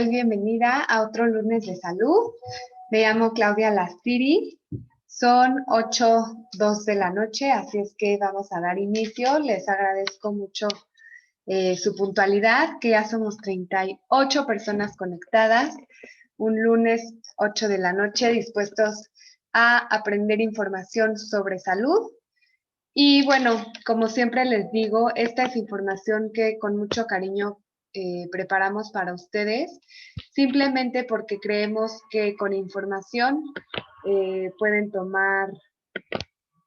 Bienvenida a otro lunes de salud. Me llamo Claudia Lastiri. Son 8:02 de la noche, así es que vamos a dar inicio. Les agradezco mucho su puntualidad, que ya somos 38 personas conectadas. Un lunes 8 de la noche dispuestos a aprender información sobre salud. Y bueno, como siempre les digo, esta es información que con mucho cariño preparamos para ustedes, simplemente porque creemos que con información pueden tomar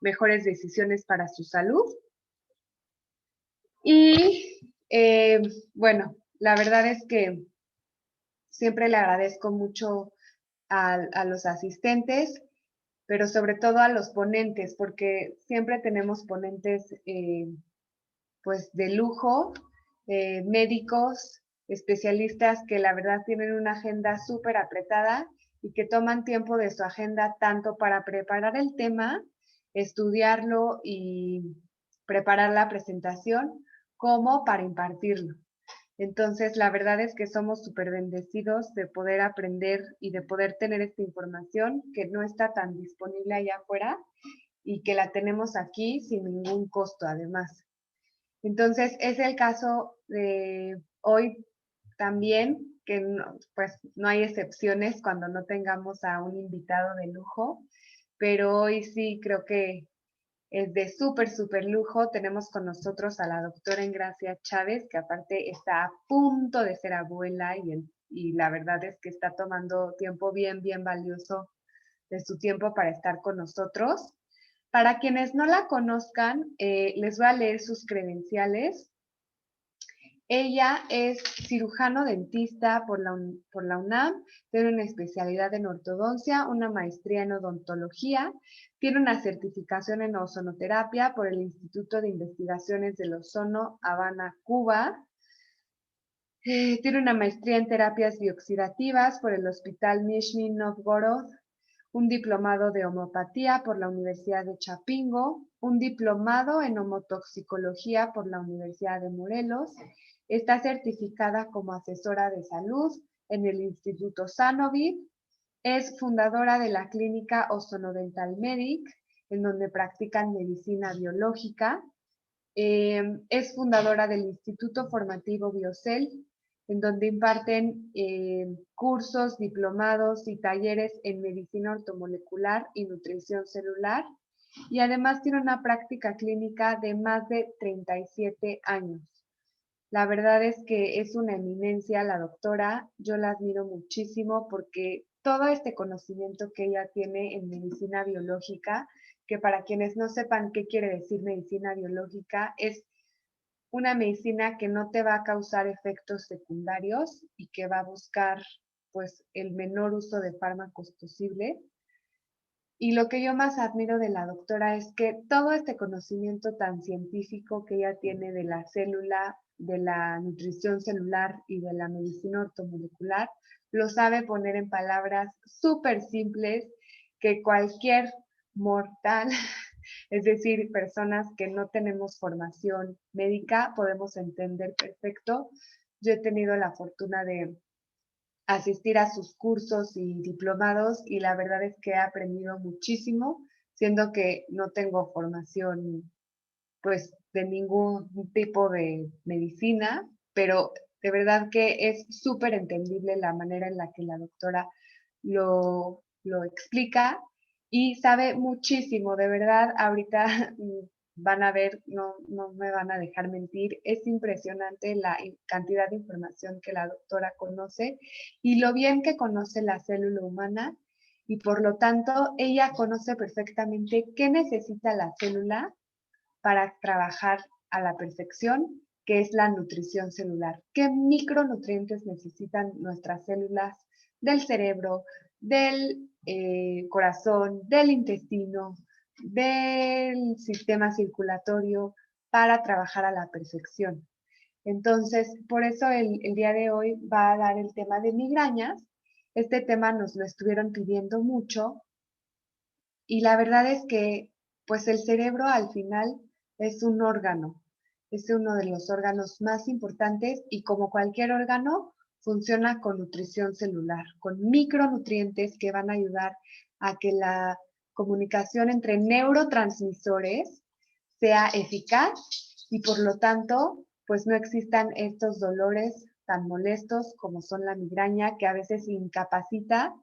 mejores decisiones para su salud. Y bueno, la verdad es que siempre le agradezco mucho a los asistentes, pero sobre todo a los ponentes, porque siempre tenemos ponentes pues de lujo, médicos, especialistas que la verdad tienen una agenda súper apretada y que toman tiempo de su agenda tanto para preparar el tema, estudiarlo y preparar la presentación, como para impartirlo. Entonces, la verdad es que somos súper bendecidos de poder aprender y de poder tener esta información que no está tan disponible allá afuera y que la tenemos aquí sin ningún costo además. Entonces, es el caso de hoy también, que no, pues no hay excepciones cuando no tengamos a un invitado de lujo, pero hoy sí creo que es de súper lujo. Tenemos con nosotros a la doctora Engracia Chávez, que aparte está a punto de ser abuela y la verdad es que está tomando tiempo bien valioso de su tiempo para estar con nosotros. Para quienes no la conozcan, les voy a leer sus credenciales. Ella es cirujano dentista por la UNAM, tiene una especialidad en ortodoncia, una maestría en odontología, tiene una certificación en ozonoterapia por el Instituto de Investigaciones del Ozono, Habana, Cuba. Tiene una maestría en terapias bioxidativas por el Hospital Nizhny Novgorod, un diplomado de homeopatía por la Universidad de Chapingo, un diplomado en homotoxicología por la Universidad de Morelos. Está certificada como asesora de salud en el Instituto Sanovid. Es fundadora de la clínica Ozonodental Medic, en donde practican medicina biológica. Es fundadora del Instituto Formativo Biocel, en donde imparten cursos, diplomados y talleres en medicina ortomolecular y nutrición celular. Y además tiene una práctica clínica de más de 37 años. La verdad es que es una eminencia la doctora. Yo la admiro muchísimo porque todo este conocimiento que ella tiene en medicina biológica, que para quienes no sepan qué quiere decir medicina biológica, es una medicina que no te va a causar efectos secundarios y que va a buscar pues el menor uso de fármacos posible. Y lo que yo más admiro de la doctora es que todo este conocimiento tan científico que ella tiene de la célula, de la nutrición celular y de la medicina ortomolecular, lo sabe poner en palabras súper simples que cualquier mortal, es decir, personas que no tenemos formación médica, podemos entender perfecto. Yo he tenido la fortuna de asistir a sus cursos y diplomados y la verdad es que he aprendido muchísimo, siendo que no tengo formación pues de ningún tipo de medicina, pero de verdad que es súper entendible la manera en la que la doctora lo explica y sabe muchísimo, de verdad, ahorita van a ver, no me van a dejar mentir, es impresionante la cantidad de información que la doctora conoce y lo bien que conoce la célula humana y por lo tanto ella conoce perfectamente qué necesita la célula para trabajar a la perfección, que es la nutrición celular. ¿Qué micronutrientes necesitan nuestras células del cerebro, del corazón, del intestino, del sistema circulatorio para trabajar a la perfección? Entonces, por eso el día de hoy va a dar el tema de migrañas. Este tema nos lo estuvieron pidiendo mucho y la verdad es que, pues el cerebro al final es un órgano, es uno de los órganos más importantes y como cualquier órgano, funciona con nutrición celular, con micronutrientes que van a ayudar a que la comunicación entre neurotransmisores sea eficaz y por lo tanto, pues no existan estos dolores tan molestos como son la migraña, que a veces incapacita,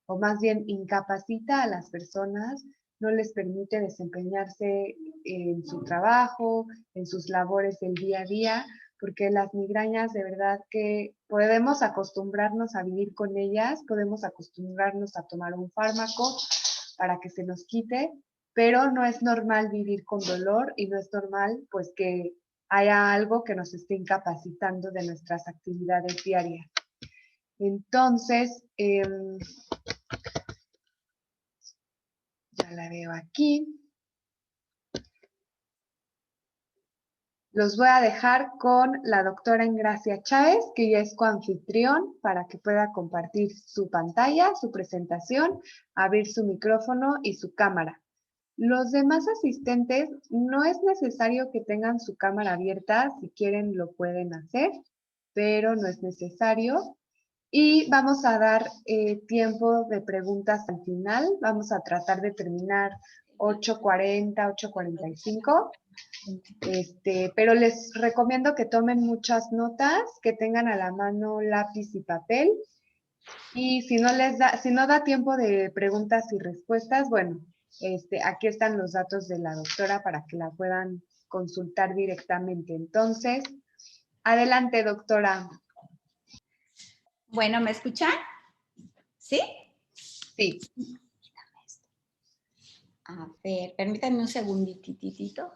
o más bien incapacita a las personas, no les permite desempeñarse en su trabajo, en sus labores del día a día, porque las migrañas de verdad que podemos acostumbrarnos a vivir con ellas, podemos acostumbrarnos a tomar un fármaco para que se nos quite, pero no es normal vivir con dolor y no es normal pues que haya algo que nos esté incapacitando de nuestras actividades diarias. Entonces, ya la veo aquí. Los voy a dejar con la doctora Engracia Cháez, que ya es coanfitrión, para que pueda compartir su pantalla, su presentación, abrir su micrófono y su cámara. Los demás asistentes no es necesario que tengan su cámara abierta, si quieren lo pueden hacer, pero no es necesario. Y vamos a dar tiempo de preguntas al final. Vamos a tratar de terminar 8:40, 8:45. Pero les recomiendo que tomen muchas notas, que tengan a la mano lápiz y papel. Y si no da tiempo de preguntas y respuestas, bueno, aquí están los datos de la doctora para que la puedan consultar directamente. Entonces, adelante, doctora. Bueno, ¿me escuchan? ¿Sí? Sí. A ver, permítanme un segundititito.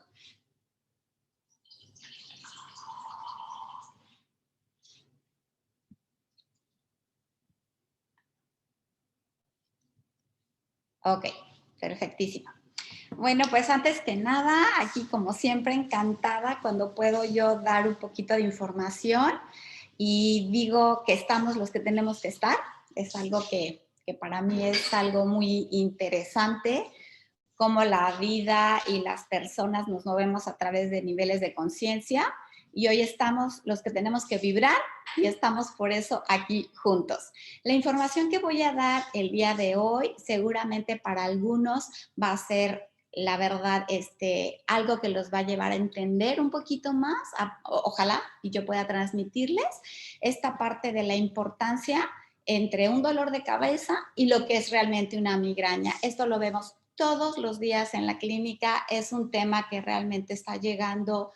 Ok, perfectísimo. Bueno, pues antes que nada, aquí como siempre encantada cuando puedo yo dar un poquito de información y digo que estamos los que tenemos que estar. Es algo que para mí es algo muy interesante, cómo la vida y las personas nos movemos a través de niveles de conciencia. Y hoy estamos los que tenemos que vibrar y estamos por eso aquí juntos. La información que voy a dar el día de hoy seguramente para algunos va a ser la verdad, algo que los va a llevar a entender un poquito más, ojalá, y yo pueda transmitirles esta parte de la importancia entre un dolor de cabeza y lo que es realmente una migraña. Esto lo vemos todos los días en la clínica, es un tema que realmente está llegando.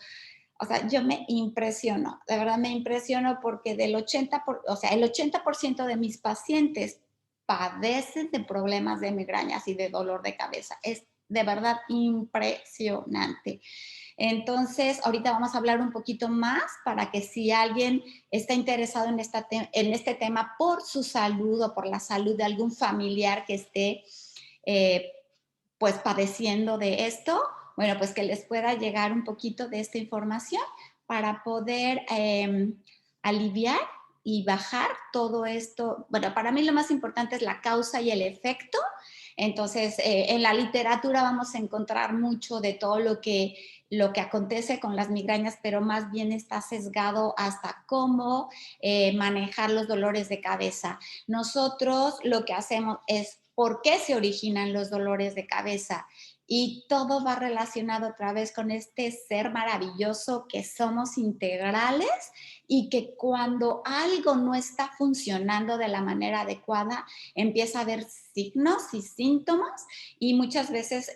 O sea, yo me impresiono, de verdad me impresiono porque el 80% de mis pacientes padecen de problemas de migrañas y de dolor de cabeza. Es de verdad impresionante. Entonces, ahorita vamos a hablar un poquito más para que si alguien está interesado en este tema por su salud o por la salud de algún familiar que esté pues padeciendo de esto, bueno, pues que les pueda llegar un poquito de esta información para poder aliviar y bajar todo esto. Bueno, para mí lo más importante es la causa y el efecto. Entonces, en la literatura vamos a encontrar mucho de todo lo que acontece con las migrañas, pero más bien está sesgado hasta cómo manejar los dolores de cabeza. Nosotros lo que hacemos es por qué se originan los dolores de cabeza. Y todo va relacionado otra vez con este ser maravilloso que somos integrales y que cuando algo no está funcionando de la manera adecuada, empieza a haber signos y síntomas y muchas veces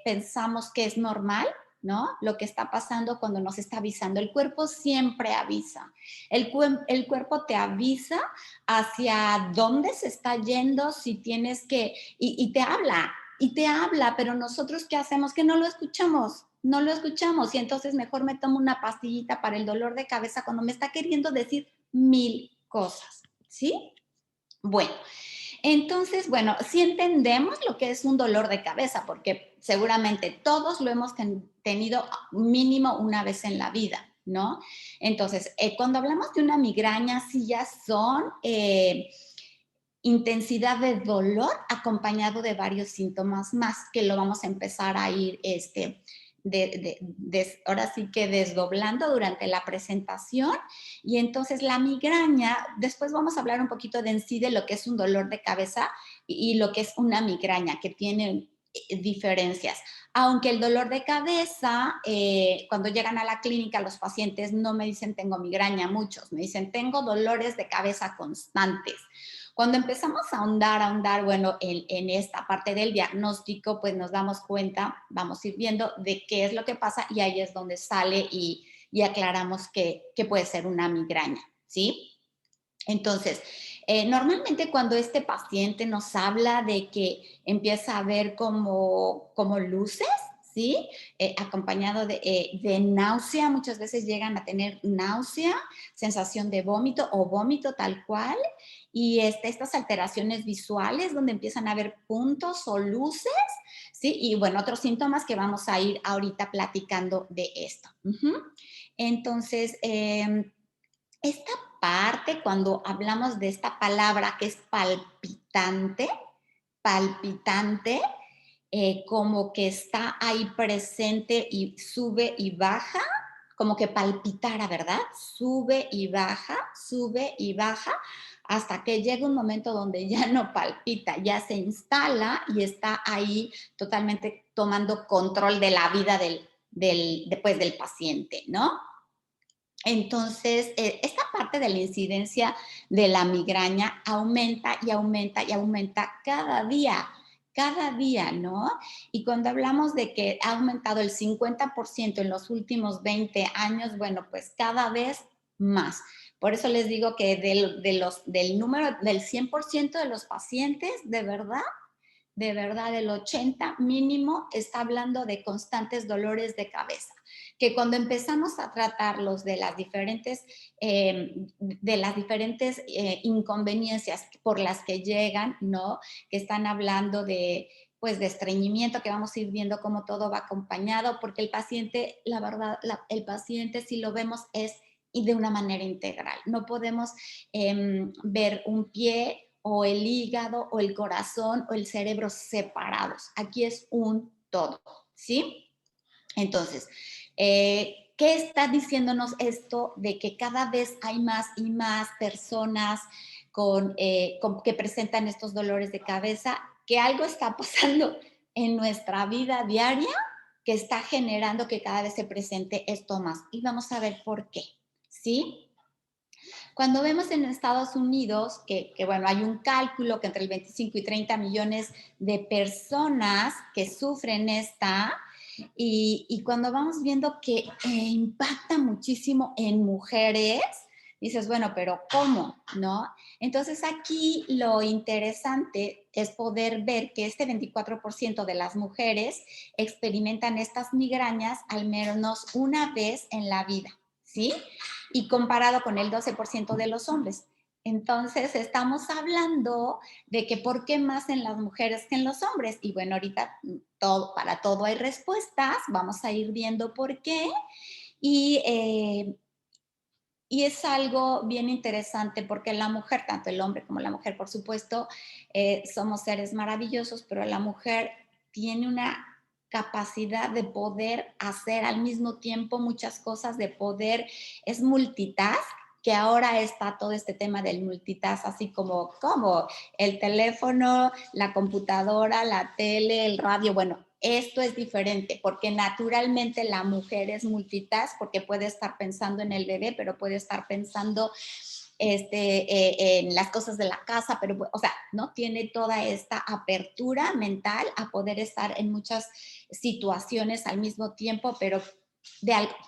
pensamos que es normal, ¿no? Lo que está pasando cuando nos está avisando. El cuerpo siempre avisa. El cuerpo te avisa hacia dónde se está yendo, si tienes que, y te habla, pero nosotros ¿qué hacemos? Que no lo escuchamos y entonces mejor me tomo una pastillita para el dolor de cabeza cuando me está queriendo decir 1000 cosas, ¿sí? Bueno, entonces, bueno, sí entendemos lo que es un dolor de cabeza, porque seguramente todos lo hemos tenido mínimo una vez en la vida, ¿no? Entonces, cuando hablamos de una migraña, sí ya son intensidad de dolor acompañado de varios síntomas más que lo vamos a empezar a ir ahora sí que desdoblando durante la presentación. Y entonces la migraña, después vamos a hablar un poquito de en sí de lo que es un dolor de cabeza y lo que es una migraña, que tienen diferencias. Aunque el dolor de cabeza, cuando llegan a la clínica, los pacientes no me dicen tengo migraña, muchos me dicen tengo dolores de cabeza constantes. Cuando empezamos a ahondar, bueno, en esta parte del diagnóstico, pues nos damos cuenta, vamos a ir viendo de qué es lo que pasa y ahí es donde sale y aclaramos que puede ser una migraña, ¿sí? Entonces, normalmente cuando este paciente nos habla de que empieza a ver como luces, ¿sí? Acompañado de náusea, muchas veces llegan a tener náusea, sensación de vómito o vómito tal cual, y estas alteraciones visuales donde empiezan a ver puntos o luces, ¿sí? Y bueno, otros síntomas que vamos a ir ahorita platicando de esto. Entonces, esta parte, cuando hablamos de esta palabra que es palpitante, palpitante, como que está ahí presente y sube y baja, como que palpitara, ¿verdad? Sube y baja, hasta que llega un momento donde ya no palpita, ya se instala y está ahí totalmente tomando control de la vida después del paciente, ¿no? Entonces, esta parte de la incidencia de la migraña aumenta y aumenta y aumenta cada día, ¿no? Y cuando hablamos de que ha aumentado el 50% en los últimos 20 años, bueno, pues cada vez más. Por eso les digo que del número, del 100% de los pacientes, de verdad, el 80 mínimo está hablando de constantes dolores de cabeza, que cuando empezamos a tratarlos de las diferentes inconveniencias por las que llegan, ¿no? Que están hablando pues de estreñimiento, que vamos a ir viendo cómo todo va acompañado, porque el paciente, la verdad, el paciente, si lo vemos, es y de una manera integral. No podemos ver un pie o el hígado o el corazón o el cerebro separados. Aquí es un todo, ¿sí? Entonces, ¿qué está diciéndonos esto de que cada vez hay más y más personas que presentan estos dolores de cabeza? Que algo está pasando en nuestra vida diaria que está generando que cada vez se presente esto más. Y vamos a ver por qué, ¿sí? Cuando vemos en Estados Unidos bueno, hay un cálculo que entre el 25 y 30 millones de personas que sufren y cuando vamos viendo que impacta muchísimo en mujeres, dices, bueno, pero ¿cómo? ¿No? Entonces aquí lo interesante es poder ver que este 24% de las mujeres experimentan estas migrañas al menos una vez en la vida, ¿sí? Y comparado con el 12% de los hombres. Entonces, estamos hablando de que por qué más en las mujeres que en los hombres. Y bueno, ahorita para todo hay respuestas, vamos a ir viendo por qué. Y es algo bien interesante porque la mujer, tanto el hombre como la mujer, por supuesto, somos seres maravillosos, pero la mujer tiene una capacidad de poder hacer al mismo tiempo muchas cosas, es multitask, que ahora está todo este tema del multitask, así como el teléfono, la computadora, la tele, el radio, bueno, esto es diferente porque naturalmente la mujer es multitask porque puede estar pensando en el bebé, pero puede estar pensando en las cosas de la casa, pero, o sea, ¿no? Tiene toda esta apertura mental a poder estar en muchas situaciones al mismo tiempo, pero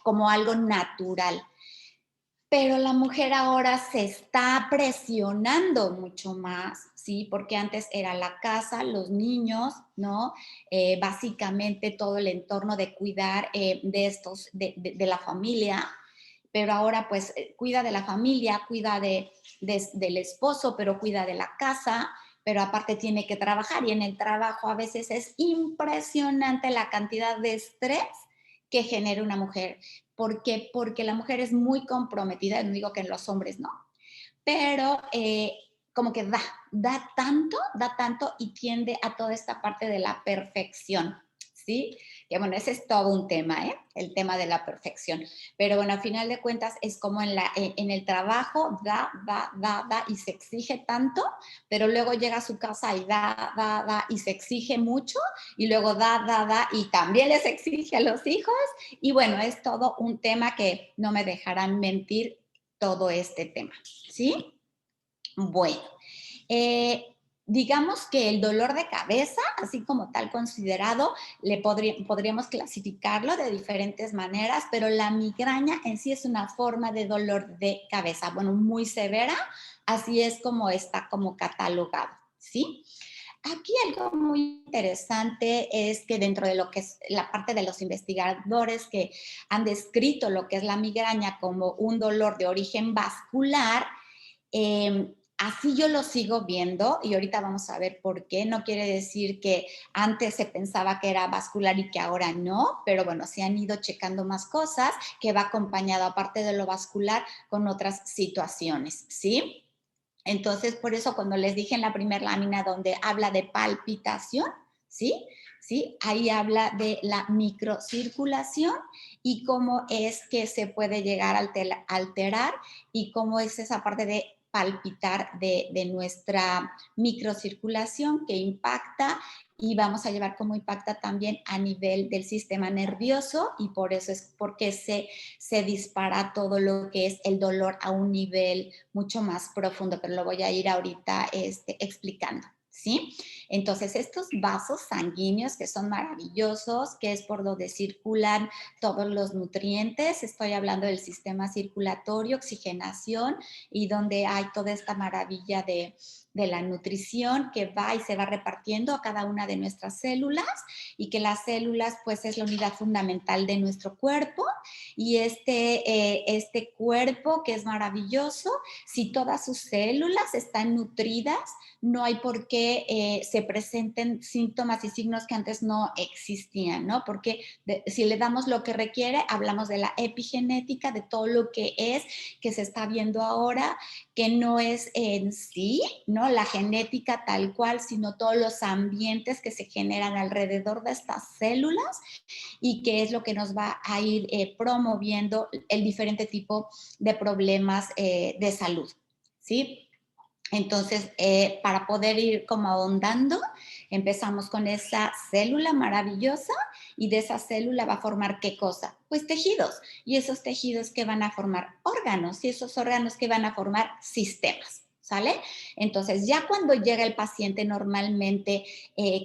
como algo natural. Pero la mujer ahora se está presionando mucho más, ¿sí? Porque antes era la casa, los niños, ¿no? Básicamente todo el entorno de cuidar de la familia, pero ahora pues cuida de la familia, cuida del esposo, pero cuida de la casa, pero aparte tiene que trabajar y en el trabajo a veces es impresionante la cantidad de estrés que genera una mujer. ¿Por qué? Porque la mujer es muy comprometida, no digo que en los hombres no, pero como que da tanto y tiende a toda esta parte de la perfección, ¿sí? Que bueno, ese es todo un tema, ¿eh? El tema de la perfección. Pero bueno, al final de cuentas es como en el trabajo, da y se exige tanto, pero luego llega a su casa y da y se exige mucho, y luego da y también les exige a los hijos. Y bueno, es todo un tema que no me dejarán mentir todo este tema, ¿sí? Bueno, eh, digamos que el dolor de cabeza, así como tal considerado, podríamos clasificarlo de diferentes maneras, pero la migraña en sí es una forma de dolor de cabeza, bueno, muy severa, así es como está como catalogado, ¿sí? Aquí algo muy interesante es que dentro de lo que es la parte de los investigadores que han descrito lo que es la migraña como un dolor de origen vascular, así yo lo sigo viendo y ahorita vamos a ver por qué. No quiere decir que antes se pensaba que era vascular y que ahora no, pero bueno, se han ido checando más cosas que va acompañado aparte de lo vascular con otras situaciones, ¿sí? Entonces, por eso cuando les dije en la primera lámina donde habla de palpitación, ¿sí? ¿Sí? Ahí habla de la microcirculación y cómo es que se puede llegar a alterar y cómo es esa parte de palpitar de nuestra microcirculación que impacta y vamos a llevar cómo impacta también a nivel del sistema nervioso y por eso es porque se dispara todo lo que es el dolor a un nivel mucho más profundo, pero lo voy a ir ahorita explicando, ¿sí? Entonces, estos vasos sanguíneos que son maravillosos, que es por donde circulan todos los nutrientes, estoy hablando del sistema circulatorio, oxigenación, y donde hay toda esta maravilla de la nutrición que va y se va repartiendo a cada una de nuestras células y que las células pues es la unidad fundamental de nuestro cuerpo y este cuerpo que es maravilloso, si todas sus células están nutridas, no hay por qué se presenten síntomas y signos que antes no existían, ¿no? Porque si le damos lo que requiere, hablamos de la epigenética, de todo lo que se está viendo ahora, que no es en sí, ¿no? La genética tal cual, sino todos los ambientes que se generan alrededor de estas células y que es lo que nos va a ir promoviendo el diferente tipo de problemas de salud, ¿sí? Entonces, para poder ir como ahondando, empezamos con esa célula maravillosa y de esa célula va a formar ¿qué cosa? Pues tejidos. Y esos tejidos que van a formar órganos y esos órganos que van a formar sistemas. ¿Sale? Entonces, ya cuando llega el paciente normalmente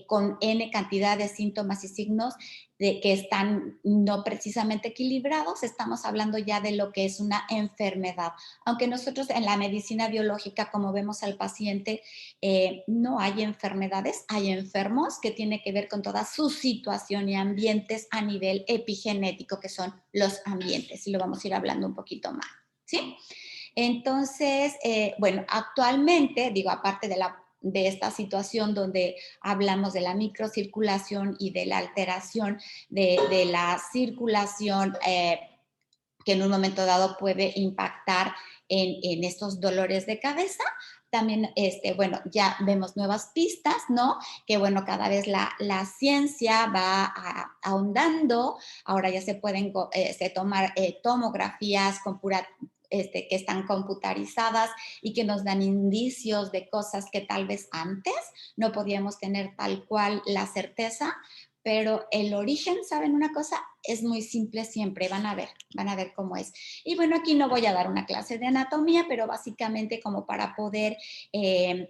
con N cantidad de síntomas y signos de que están no precisamente equilibrados, estamos hablando ya de lo que es una enfermedad. Aunque nosotros en la medicina biológica, como vemos al paciente, no hay enfermedades, hay enfermos que tiene que ver con toda su situación y ambientes a nivel epigenético, que son los ambientes, y lo vamos a ir hablando un poquito más, ¿sí? Entonces, bueno, actualmente, digo, aparte de esta situación donde hablamos de la microcirculación y de la alteración de la circulación, que en un momento dado puede impactar en estos dolores de cabeza. También, bueno, ya vemos nuevas pistas, ¿no? Que, bueno, cada vez la ciencia va ahondando. Ahora ya se pueden tomar tomografías con que están computarizadas y que nos dan indicios de cosas que tal vez antes no podíamos tener tal cual la certeza, pero el origen, ¿saben una cosa? Es muy simple siempre, van a ver cómo es. Y bueno, aquí no voy a dar una clase de anatomía, pero básicamente como para poder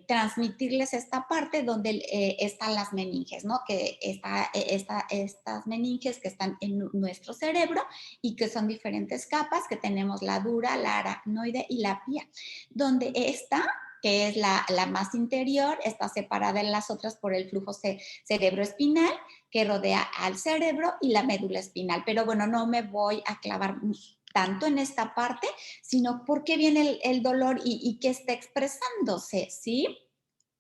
transmitirles esta parte donde están las meninges, ¿no? Que estas meninges que están en nuestro cerebro y que son diferentes capas, que tenemos la dura, la aracnoide y la pía, donde esta que es la más interior, está separada de las otras por el flujo cerebroespinal que rodea al cerebro y la médula espinal. Pero bueno, no me voy a clavar tanto en esta parte, sino por qué viene el dolor y qué está expresándose, ¿sí?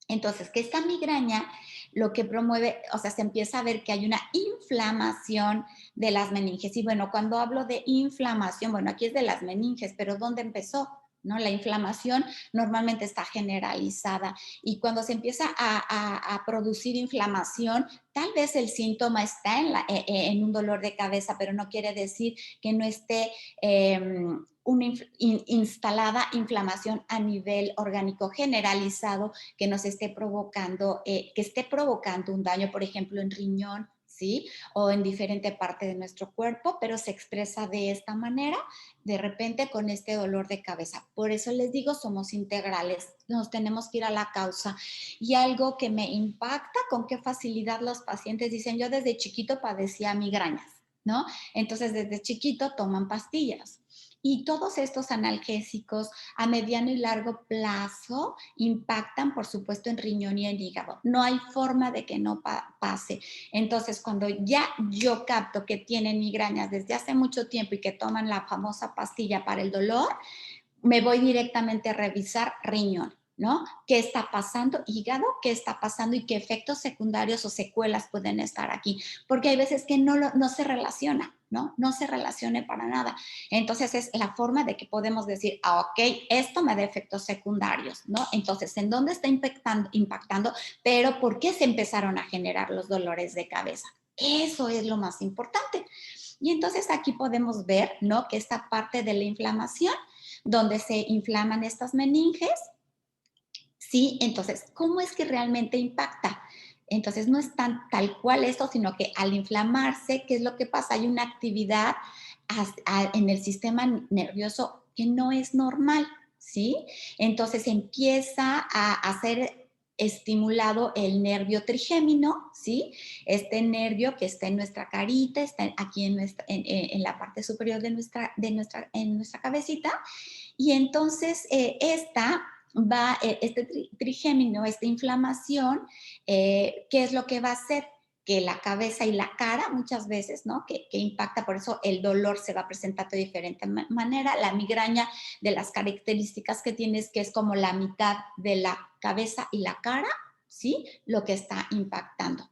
Entonces, que esta migraña lo que promueve, o sea, se empieza a ver que hay una inflamación de las meninges. Y bueno, cuando hablo de inflamación, bueno, aquí es de las meninges, pero ¿dónde empezó? ¿no? La inflamación normalmente está generalizada y cuando se empieza a producir inflamación, tal vez el síntoma está en un dolor de cabeza, pero no quiere decir que no esté instalada inflamación a nivel orgánico generalizado que nos esté provocando, que esté provocando un daño, por ejemplo, en riñón, ¿sí? O en diferente parte de nuestro cuerpo, pero se expresa de esta manera, de repente con este dolor de cabeza. Por eso les digo, somos integrales, nos tenemos que ir a la causa. Y algo que me impacta, con qué facilidad los pacientes dicen, yo desde chiquito padecía migrañas, ¿no? Entonces, desde chiquito toman pastillas. Y todos estos analgésicos a mediano y largo plazo impactan, por supuesto, en riñón y en hígado. No hay forma de que no pase. Entonces, cuando ya yo capto que tienen migrañas desde hace mucho tiempo y que toman la famosa pastilla para el dolor, me voy directamente a revisar riñón, ¿no? ¿Qué está pasando? Hígado, ¿qué está pasando y qué efectos secundarios o secuelas pueden estar aquí? Porque hay veces que no se relaciona, ¿no? No se relacione para nada. Entonces es la forma de que podemos decir, ah, ok, esto me da efectos secundarios, ¿no? Entonces, ¿en dónde está impactando? Pero ¿por qué se empezaron a generar los dolores de cabeza? Eso es lo más importante. Y entonces aquí podemos ver, ¿no? Que esta parte de la inflamación, donde se inflaman estas meninges, ¿sí? Entonces, ¿cómo es que realmente impacta? Entonces, no es tan tal cual esto, sino que al inflamarse, ¿qué es lo que pasa? Hay una actividad en el sistema nervioso que no es normal, ¿sí? Entonces empieza a hacer estimulado el nervio trigémino, ¿sí? Este nervio que está en nuestra carita, está aquí en la parte superior en nuestra cabecita, y entonces este trigémino, esta inflamación, ¿qué es lo que va a hacer? Que la cabeza y la cara muchas veces, ¿no? Que impacta, por eso el dolor se va a presentar de diferente manera. La migraña, de las características que tienes, que es como la mitad de la cabeza y la cara, ¿sí? Lo que está impactando.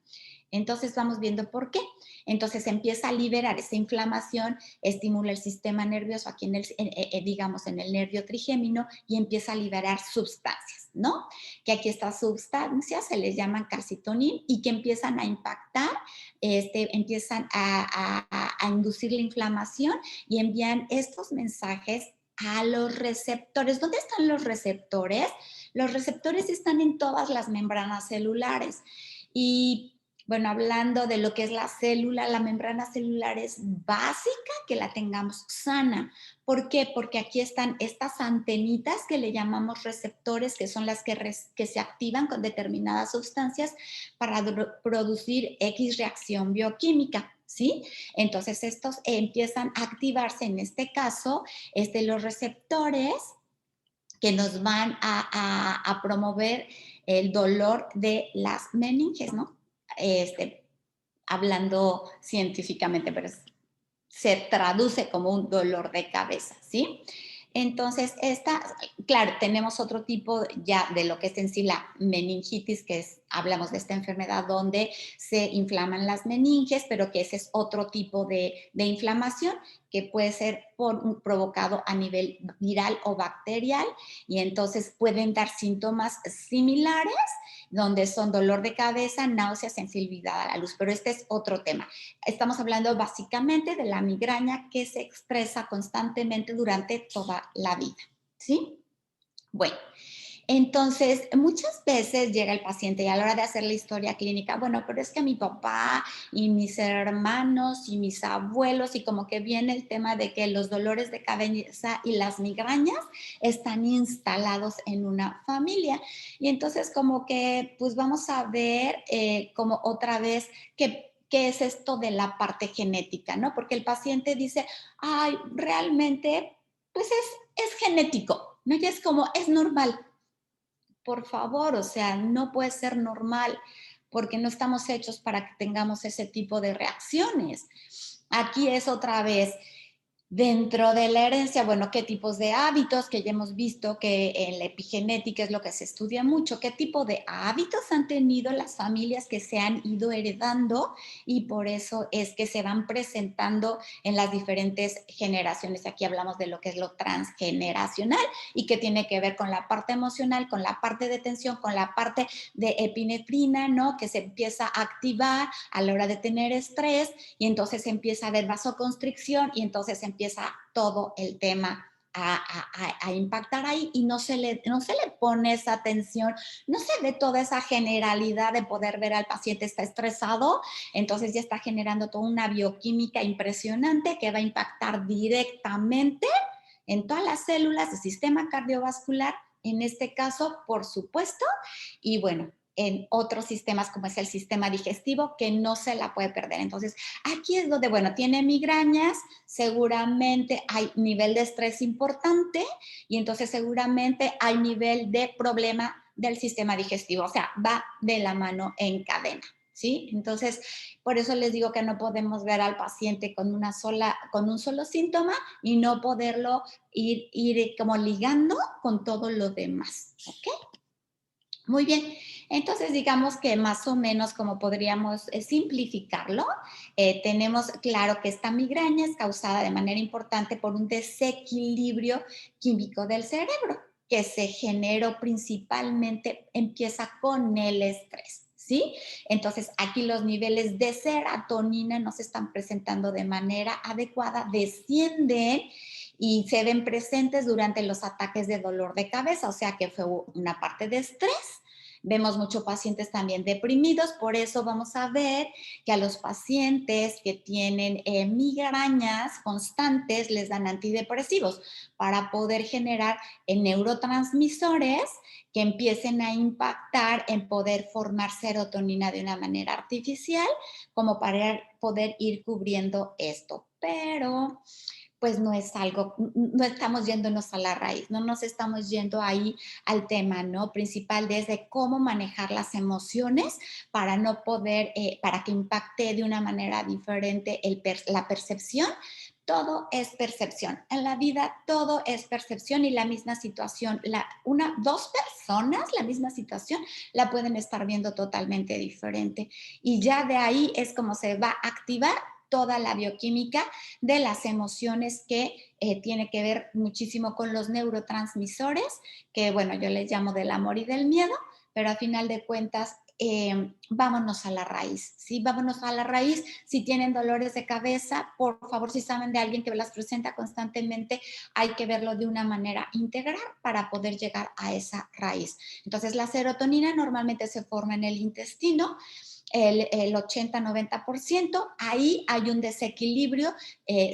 Entonces vamos viendo por qué. Entonces empieza a liberar esa inflamación, estimula el sistema nervioso aquí digamos, en el nervio trigémino y empieza a liberar sustancias, ¿no? Que aquí estas sustancias se les llaman calcitonin y que empiezan a impactar, empiezan a inducir la inflamación y envían estos mensajes a los receptores. ¿Dónde están los receptores? Los receptores están en todas las membranas celulares y bueno, hablando de lo que es la célula, la membrana celular es básica que la tengamos sana. ¿Por qué? Porque aquí están estas antenitas que le llamamos receptores, que son las que se activan con determinadas sustancias para producir X reacción bioquímica. ¿Sí? Entonces estos empiezan a activarse, en este caso, los receptores que nos van a promover el dolor de las meninges, ¿no? Hablando científicamente, pero se traduce como un dolor de cabeza, ¿sí? Entonces, claro, tenemos otro tipo ya de lo que es en sí la meningitis, hablamos de esta enfermedad donde se inflaman las meninges, pero que ese es otro tipo de inflamación que puede ser provocado a nivel viral o bacterial y entonces pueden dar síntomas similares donde son dolor de cabeza, náuseas, sensibilidad a la luz, pero este es otro tema. Estamos hablando básicamente de la migraña que se expresa constantemente durante toda la vida, ¿sí? Bueno, entonces muchas veces llega el paciente y a la hora de hacer la historia clínica, bueno, pero es que mi papá y mis hermanos y mis abuelos y como que viene el tema de que los dolores de cabeza y las migrañas están instalados en una familia. Y entonces como que pues vamos a ver como otra vez qué es esto de la parte genética, ¿no? Porque el paciente dice, ay, realmente pues es genético, ¿no? Y es como, es normal. Por favor, o sea, no puede ser normal porque no estamos hechos para que tengamos ese tipo de reacciones. Aquí es otra vez, Dentro de la herencia, bueno, ¿qué tipos de hábitos? Que ya hemos visto que en la epigenética es lo que se estudia mucho. ¿Qué tipo de hábitos han tenido las familias que se han ido heredando? Y por eso es que se van presentando en las diferentes generaciones. Aquí hablamos de lo que es lo transgeneracional y que tiene que ver con la parte emocional, con la parte de tensión, con la parte de epinefrina, ¿no? Que se empieza a activar a la hora de tener estrés y entonces empieza a haber vasoconstricción y entonces empieza todo el tema a impactar ahí y no se le pone esa atención, no se ve toda esa generalidad de poder ver al paciente está estresado, entonces ya está generando toda una bioquímica impresionante que va a impactar directamente en todas las células del sistema cardiovascular, en este caso, por supuesto, y bueno, en otros sistemas como es el sistema digestivo, que no se la puede perder. Entonces, aquí es donde, bueno, tiene migrañas, seguramente hay nivel de estrés importante y entonces seguramente hay nivel de problema del sistema digestivo, o sea, va de la mano en cadena. ¿Sí? Entonces, por eso les digo que no podemos ver al paciente con un solo síntoma y no poderlo ir como ligando con todo lo demás. ¿Ok? Muy bien, entonces digamos que más o menos como podríamos simplificarlo, tenemos claro que esta migraña es causada de manera importante por un desequilibrio químico del cerebro que se generó principalmente, empieza con el estrés. ¿Sí? Entonces, aquí los niveles de serotonina no se están presentando de manera adecuada, descienden y se ven presentes durante los ataques de dolor de cabeza, o sea que fue una parte de estrés. Vemos muchos pacientes también deprimidos, por eso vamos a ver que a los pacientes que tienen migrañas constantes les dan antidepresivos para poder generar neurotransmisores que empiecen a impactar en poder formar serotonina de una manera artificial, como para poder ir cubriendo esto. Pero pues no es algo, no estamos yéndonos a la raíz, no nos estamos yendo ahí al tema, ¿no? Principal desde cómo manejar las emociones para no poder, para que impacte de una manera diferente la percepción. Todo es percepción. En la vida todo es percepción y la misma situación, dos personas, la misma situación, la pueden estar viendo totalmente diferente. Y ya de ahí es como se va a activar toda la bioquímica de las emociones que tiene que ver muchísimo con los neurotransmisores, que bueno, yo les llamo del amor y del miedo, pero a final de cuentas, vámonos a la raíz, ¿sí? Vámonos a la raíz. Si tienen dolores de cabeza, por favor, si saben de alguien que las presenta constantemente, hay que verlo de una manera integral para poder llegar a esa raíz. Entonces, la serotonina normalmente se forma en el intestino, el 80-90%, ahí hay un desequilibrio,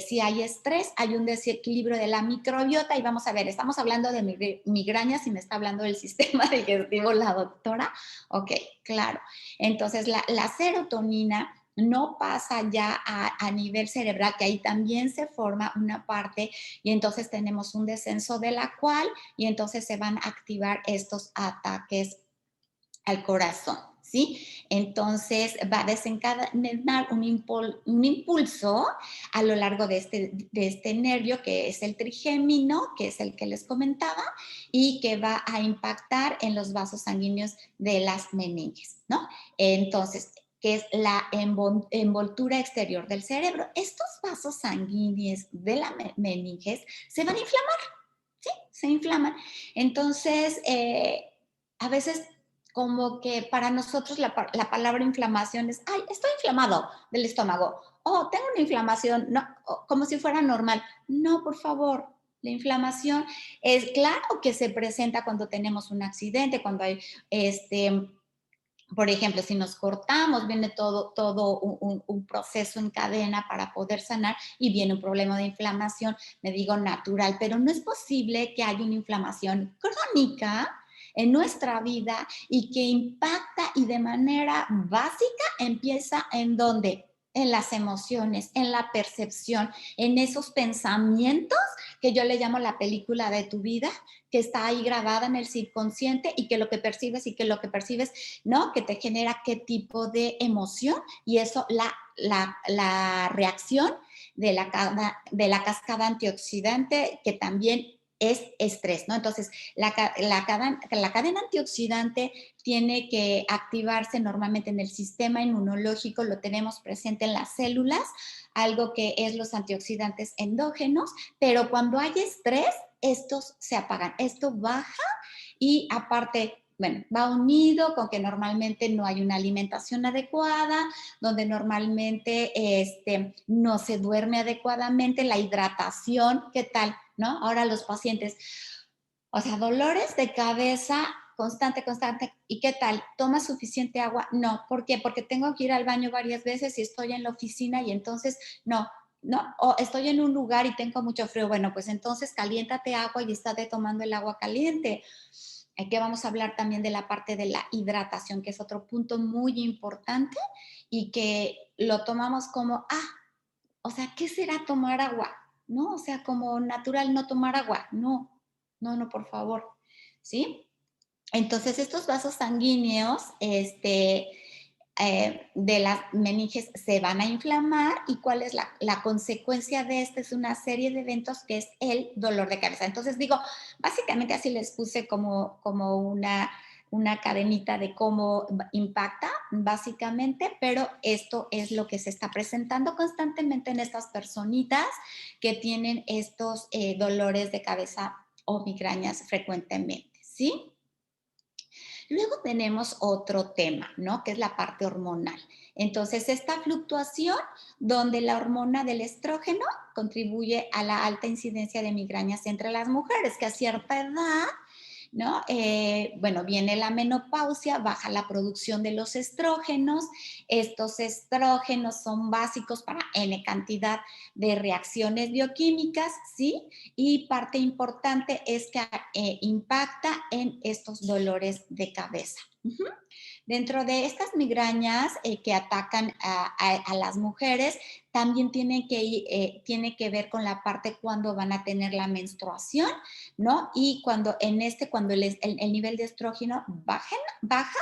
si hay estrés, hay un desequilibrio de la microbiota y vamos a ver, estamos hablando de migrañas y me está hablando del sistema digestivo la doctora, ok, claro, entonces la serotonina no pasa ya a nivel cerebral, que ahí también se forma una parte y entonces tenemos un descenso de la cual y entonces se van a activar estos ataques al corazón, ¿sí? Entonces va a desencadenar un impulso a lo largo de este nervio que es el trigémino, que es el que les comentaba, y que va a impactar en los vasos sanguíneos de las meninges, ¿no? Entonces, que es la envoltura exterior del cerebro. Estos vasos sanguíneos de la meninges se van a inflamar, ¿sí? Se inflaman. Entonces, a veces como que para nosotros la palabra inflamación es, ay, estoy inflamado del estómago, oh, tengo una inflamación, no, como si fuera normal. No, por favor, la inflamación es claro que se presenta cuando tenemos un accidente, cuando hay por ejemplo, si nos cortamos, viene todo un proceso en cadena para poder sanar y viene un problema de inflamación, me digo natural, pero no es posible que haya una inflamación crónica en nuestra vida y que impacta y de manera básica empieza en dónde? En las emociones, en la percepción, en esos pensamientos que yo le llamo la película de tu vida, que está ahí grabada en el subconsciente y que lo que percibes y que lo que percibes, ¿no? Que te genera qué tipo de emoción y eso, la reacción de la cascada antioxidante, que también es estrés, ¿no? Entonces, la cadena antioxidante tiene que activarse normalmente en el sistema inmunológico, lo tenemos presente en las células, algo que es los antioxidantes endógenos, pero cuando hay estrés, estos se apagan, esto baja y aparte, bueno, va unido con que normalmente no hay una alimentación adecuada, donde normalmente no se duerme adecuadamente, la hidratación, ¿qué tal? ¿No? Ahora los pacientes, o sea, dolores de cabeza constante, constante. ¿Y qué tal? ¿Toma suficiente agua? No. ¿Por qué? Porque tengo que ir al baño varias veces y estoy en la oficina y entonces no. No, o estoy en un lugar y tengo mucho frío. Bueno, pues entonces caliéntate agua y estate tomando el agua caliente. Aquí vamos a hablar también de la parte de la hidratación, que es otro punto muy importante y que lo tomamos como, o sea, ¿qué será tomar agua? ¿No? O sea, como natural no tomar agua. No, no, no, por favor. ¿Sí? Entonces, estos vasos sanguíneos, de las meninges se van a inflamar y cuál es la consecuencia de esto es una serie de eventos que es el dolor de cabeza. Entonces digo, básicamente así les puse como una cadenita de cómo impacta básicamente, pero esto es lo que se está presentando constantemente en estas personitas que tienen estos dolores de cabeza o migrañas frecuentemente, ¿sí? Luego tenemos otro tema, ¿no? Que es la parte hormonal. Entonces, esta fluctuación donde la hormona del estrógeno contribuye a la alta incidencia de migrañas entre las mujeres, que a cierta edad, ¿no? Bueno, viene la menopausia, baja la producción de los estrógenos. Estos estrógenos son básicos para N cantidad de reacciones bioquímicas, ¿sí? Y parte importante es que impacta en estos dolores de cabeza. Uh-huh. Dentro de estas migrañas que atacan a las mujeres, también tiene que ver con la parte cuando van a tener la menstruación, ¿no? Y cuando el nivel de estrógeno baja,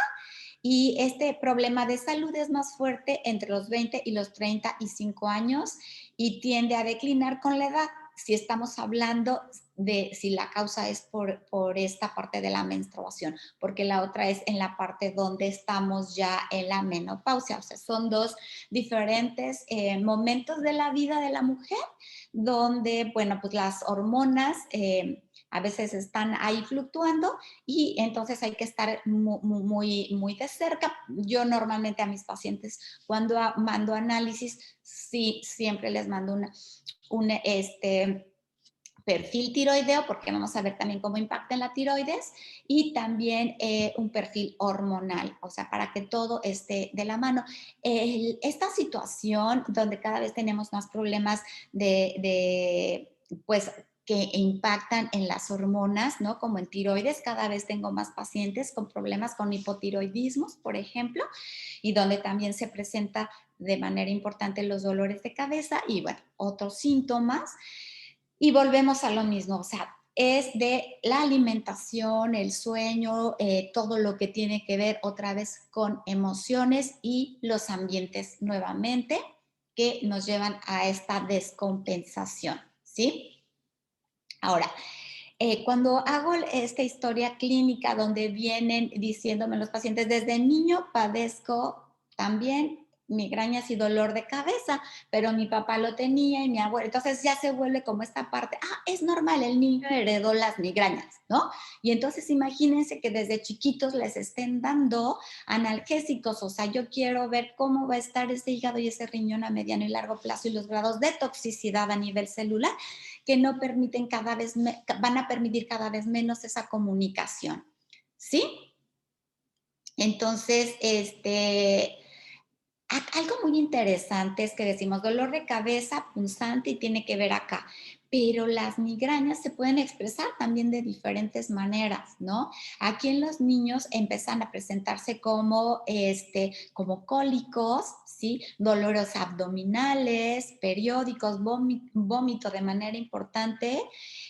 y este problema de salud es más fuerte entre los 20 y los 35 años y tiende a declinar con la edad. Si estamos hablando de si la causa es por esta parte de la menstruación, porque la otra es en la parte donde estamos ya en la menopausia. O sea, son dos diferentes momentos de la vida de la mujer donde, bueno, pues las hormonas a veces están ahí fluctuando y entonces hay que estar muy de cerca. Yo normalmente a mis pacientes cuando mando análisis, sí, siempre les mando un perfil tiroideo, porque vamos a ver también cómo impacta en la tiroides, y también un perfil hormonal, o sea, para que todo esté de la mano. Esta situación donde cada vez tenemos más problemas pues, que impactan en las hormonas, ¿no? Como en tiroides, cada vez tengo más pacientes con problemas con hipotiroidismos, por ejemplo, y donde también se presenta de manera importante los dolores de cabeza y, bueno, otros síntomas. Y volvemos a lo mismo, o sea, es de la alimentación, el sueño, todo lo que tiene que ver otra vez con emociones y los ambientes nuevamente que nos llevan a esta descompensación, ¿sí? Ahora, cuando hago esta historia clínica donde vienen diciéndome los pacientes, desde niño padezco también migrañas y dolor de cabeza, pero mi papá lo tenía y mi abuelo, entonces ya se vuelve como esta parte, es normal, el niño heredó las migrañas, ¿no? Y entonces imagínense que desde chiquitos les estén dando analgésicos, o sea, yo quiero ver cómo va a estar ese hígado y ese riñón a mediano y largo plazo y los grados de toxicidad a nivel celular que no permiten van a permitir cada vez menos esa comunicación, ¿sí? Entonces, algo muy interesante es que decimos dolor de cabeza punzante y tiene que ver acá, pero las migrañas se pueden expresar también de diferentes maneras, ¿no? Aquí en los niños empiezan a presentarse como cólicos, ¿sí? Dolores abdominales, periódicos, vómito de manera importante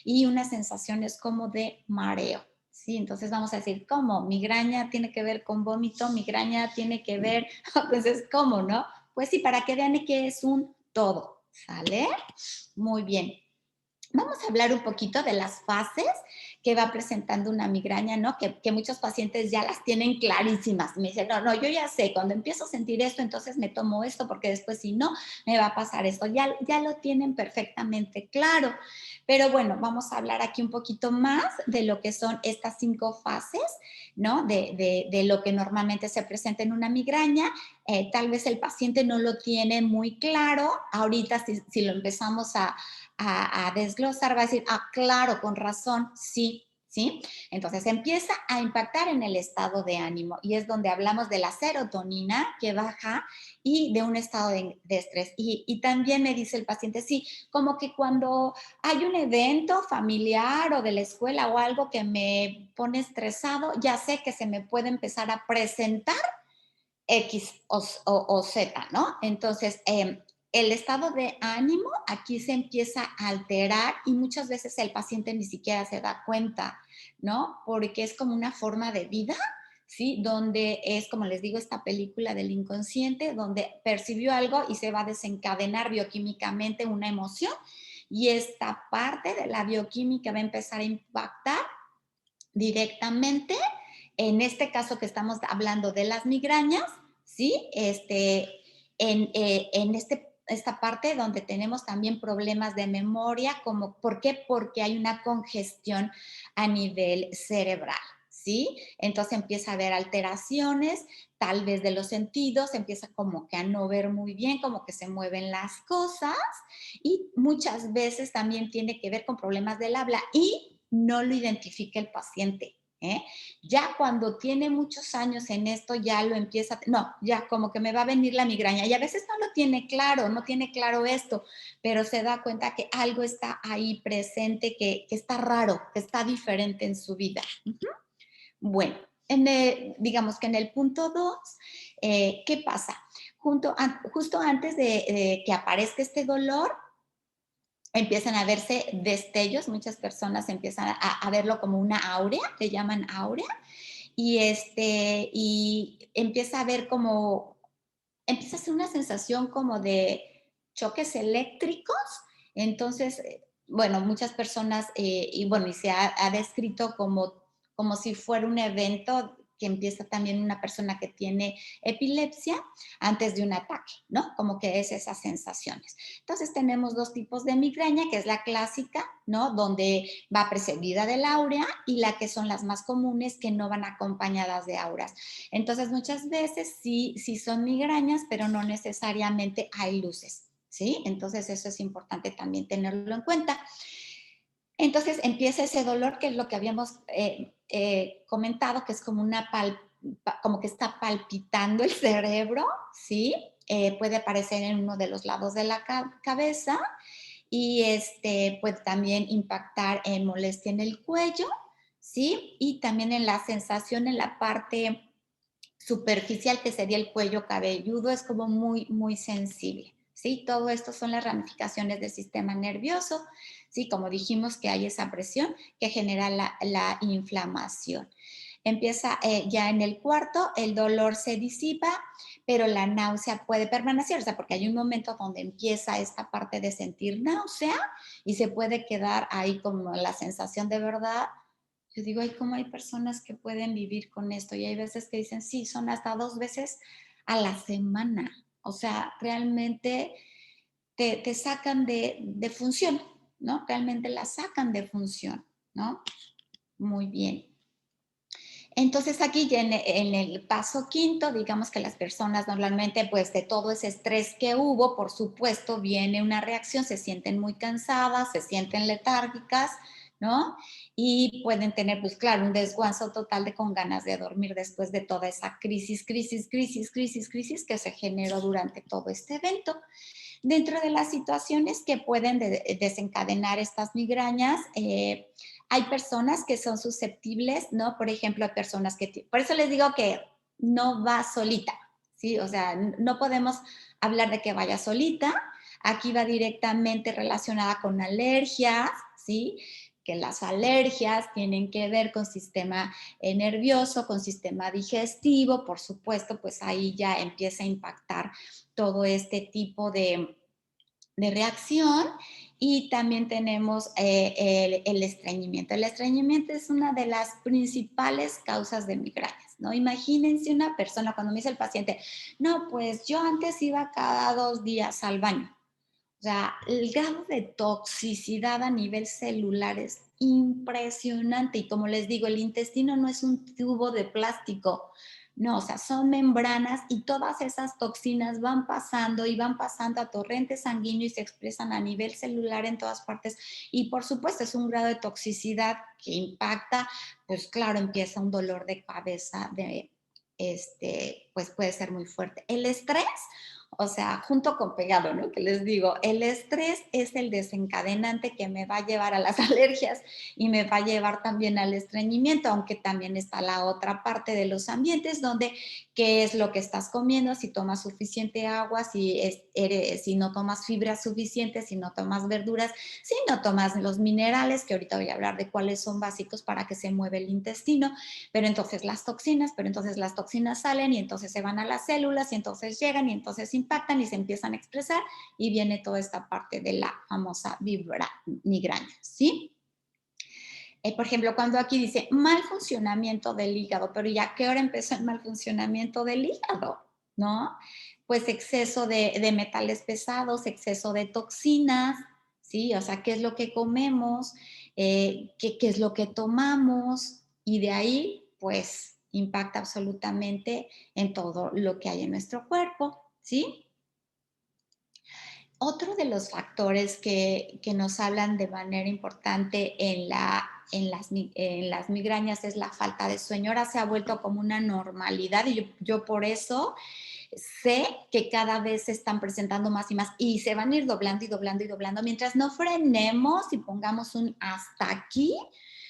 y unas sensaciones como de mareo. Sí, entonces vamos a decir, ¿cómo? Migraña tiene que ver con vómito, migraña tiene que ver, entonces, ¿cómo, no? Pues sí, para que vean que es un todo, ¿Sale? Muy bien. Vamos a hablar un poquito de las fases que va presentando una migraña, ¿no? Que muchos pacientes ya las tienen clarísimas. Me dicen, no, yo ya sé, cuando empiezo a sentir esto, entonces me tomo esto, porque después si no, me va a pasar esto. Ya lo tienen perfectamente claro. Pero bueno, vamos a hablar aquí un poquito más de lo que son estas 5 fases, ¿no? De lo que normalmente se presenta en una migraña. Tal vez el paciente no lo tiene muy claro. Ahorita, si lo empezamos a desglosar, va a decir, ah, claro, con razón, sí, ¿sí? Entonces empieza a impactar en el estado de ánimo y es donde hablamos de la serotonina que baja y de un estado de estrés. Y también me dice el paciente, sí, como que cuando hay un evento familiar o de la escuela o algo que me pone estresado, ya sé que se me puede empezar a presentar X o Z, ¿no? Entonces, el estado de ánimo aquí se empieza a alterar y muchas veces el paciente ni siquiera se da cuenta, ¿no? Porque es como una forma de vida, ¿sí? Donde es, como les digo, esta película del inconsciente, donde percibió algo y se va a desencadenar bioquímicamente una emoción y esta parte de la bioquímica va a empezar a impactar directamente, en este caso que estamos hablando de las migrañas, ¿sí? Esta parte donde tenemos también problemas de memoria, como, ¿por qué? Porque hay una congestión a nivel cerebral, ¿sí? Entonces empieza a haber alteraciones, tal vez de los sentidos, empieza como que a no ver muy bien, como que se mueven las cosas y muchas veces también tiene que ver con problemas del habla y no lo identifica el paciente. ¿eh? Ya cuando tiene muchos años en esto, ya lo empieza, no, ya como que me va a venir la migraña y a veces no lo tiene claro, no tiene claro esto, pero se da cuenta que algo está ahí presente, que está raro, que está diferente en su vida. Bueno, digamos que en el punto 2, ¿qué pasa? Justo antes de que aparezca este dolor, empiezan a verse destellos, muchas personas empiezan a verlo como una áurea, le llaman áurea, y empieza a ver como, empieza a ser una sensación como de choques eléctricos, entonces, bueno, muchas personas, y bueno, y se ha descrito como si fuera un evento que empieza también una persona que tiene epilepsia antes de un ataque, ¿no? Como que es esas sensaciones. Entonces tenemos 2 tipos de migraña, que es la clásica, ¿no? Donde va precedida del áurea y la que son las más comunes que no van acompañadas de auras. Entonces muchas veces sí son migrañas, pero no necesariamente hay luces, ¿sí? Entonces eso es importante también tenerlo en cuenta. Entonces empieza ese dolor, que es lo que habíamos comentado, que es como como que está palpitando el cerebro, ¿sí? Puede aparecer en uno de los lados de la cabeza y puede también impactar en molestia en el cuello, ¿sí? Y también en la sensación en la parte superficial, que sería el cuello cabelludo, es como muy sensible. ¿Sí? Todo esto son las ramificaciones del sistema nervioso, ¿sí? Como dijimos que hay esa presión que genera la inflamación. Empieza ya en el cuarto, el dolor se disipa, pero la náusea puede permanecer, o sea, porque hay un momento donde empieza esta parte de sentir náusea y se puede quedar ahí como la sensación de verdad. Yo digo, ay, ¿cómo hay personas que pueden vivir con esto? Y hay veces que dicen, sí, son hasta 2 veces a la semana. O sea, realmente te sacan de función, ¿no? Realmente la sacan de función, ¿no? Muy bien. Entonces aquí ya en el paso quinto, digamos que las personas normalmente, pues de todo ese estrés que hubo, por supuesto, viene una reacción, se sienten muy cansadas, se sienten letárgicas, ¿no? Y pueden tener, pues claro, un desguazo total de con ganas de dormir después de toda esa crisis que se generó durante todo este evento. Dentro de las situaciones que pueden desencadenar estas migrañas, hay personas que son susceptibles, ¿no? Por ejemplo, hay personas que, por eso les digo que no va solita, ¿sí? O sea, no podemos hablar de que vaya solita, aquí va directamente relacionada con alergias, ¿sí? Que las alergias tienen que ver con sistema nervioso, con sistema digestivo, por supuesto, pues ahí ya empieza a impactar todo este tipo de reacción. Y también tenemos el estreñimiento. El estreñimiento es una de las principales causas de migrañas, ¿no? Imagínense una persona, cuando me dice el paciente, no, pues yo antes iba cada 2 días al baño. O sea, el grado de toxicidad a nivel celular es impresionante. Y como les digo, el intestino no es un tubo de plástico. No, o sea, son membranas y todas esas toxinas van pasando y van pasando a torrente sanguíneo y se expresan a nivel celular en todas partes. Y por supuesto es un grado de toxicidad que impacta, pues claro, empieza un dolor de cabeza pues puede ser muy fuerte. El estrés, o sea, junto con pegado, ¿no? Que les digo, el estrés es el desencadenante que me va a llevar a las alergias y me va a llevar también al estreñimiento, aunque también está la otra parte de los ambientes donde qué es lo que estás comiendo, si tomas suficiente agua, si no tomas fibras suficientes, si no tomas verduras, si no tomas los minerales, que ahorita voy a hablar de cuáles son básicos para que se mueva el intestino, pero entonces las toxinas salen y entonces se van a las células y entonces llegan y entonces impactan y se empiezan a expresar y viene toda esta parte de la famosa migraña, ¿sí? Por ejemplo, cuando aquí dice mal funcionamiento del hígado, pero ¿ya qué hora empezó el mal funcionamiento del hígado? ¿No? Pues exceso de metales pesados, exceso de toxinas, ¿sí? O sea, ¿qué es lo que comemos? ¿Qué es lo que tomamos? Y de ahí, pues, impacta absolutamente en todo lo que hay en nuestro cuerpo, ¿sí? Otro de los factores que nos hablan de manera importante en las migrañas es la falta de sueño. Ahora se ha vuelto como una normalidad y yo por eso sé que cada vez se están presentando más y más y se van a ir doblando y doblando y doblando. Mientras no frenemos y pongamos un hasta aquí,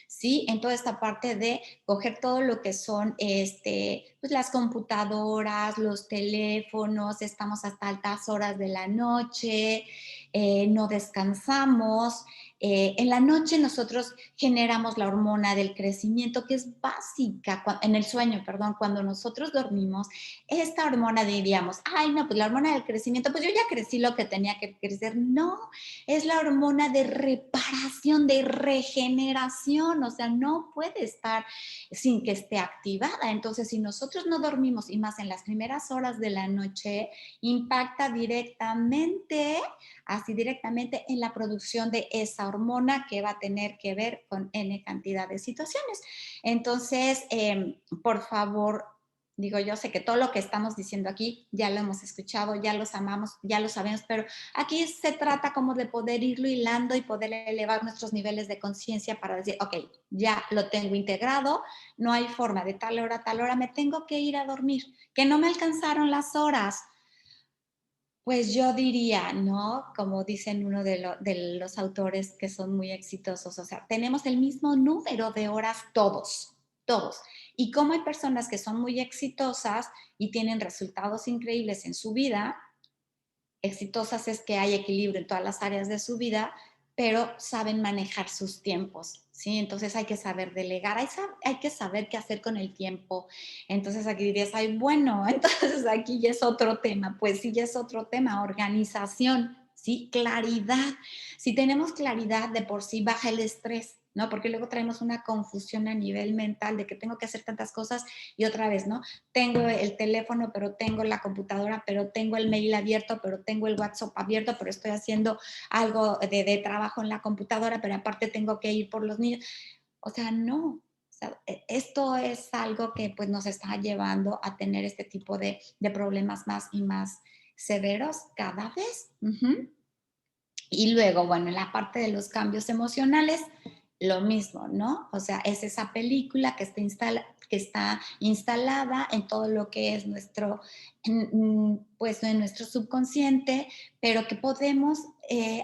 ¿sí? En toda esta parte de coger todo lo que son pues las computadoras, los teléfonos, estamos hasta altas horas de la noche, no descansamos. En la noche nosotros generamos la hormona del crecimiento que es básica en el sueño, perdón, cuando nosotros dormimos, esta hormona diríamos, ay no, pues la hormona del crecimiento, pues yo ya crecí lo que tenía que crecer. No, es la hormona de reparación, de regeneración, o sea, no puede estar sin que esté activada. Entonces, si nosotros no dormimos y más en las primeras horas de la noche, impacta directamente, así directamente en la producción de esa hormona que va a tener que ver con N cantidad de situaciones. Entonces, por favor, digo, yo sé que todo lo que estamos diciendo aquí ya lo hemos escuchado, ya los amamos, ya lo sabemos, pero aquí se trata como de poder irlo hilando y poder elevar nuestros niveles de conciencia para decir, ok, ya lo tengo integrado, no hay forma de tal hora a tal hora, me tengo que ir a dormir, que no me alcanzaron las horas. Pues yo diría, ¿no? Como dicen uno de los autores que son muy exitosos, o sea, tenemos el mismo número de horas todos, todos. Y como hay personas que son muy exitosas y tienen resultados increíbles en su vida, exitosas es que hay equilibrio en todas las áreas de su vida, pero saben manejar sus tiempos, ¿sí? Entonces hay que saber delegar, hay que saber qué hacer con el tiempo. Entonces aquí dirías, ay, bueno, entonces aquí ya es otro tema. Pues sí, ya es otro tema, organización, ¿sí? Claridad. Si tenemos claridad, de por sí baja el estrés, ¿no? Porque luego traemos una confusión a nivel mental de que tengo que hacer tantas cosas y otra vez, ¿no? Tengo el teléfono, pero tengo la computadora, pero tengo el mail abierto, pero tengo el WhatsApp abierto, pero estoy haciendo algo de trabajo en la computadora, pero aparte tengo que ir por los niños. O sea, no. O sea, esto es algo que pues nos está llevando a tener este tipo de problemas más y más severos cada vez. Y luego, bueno, en la parte de los cambios emocionales, lo mismo, ¿no? O sea, es esa película que está instalada en todo lo que es pues en nuestro subconsciente, pero que podemos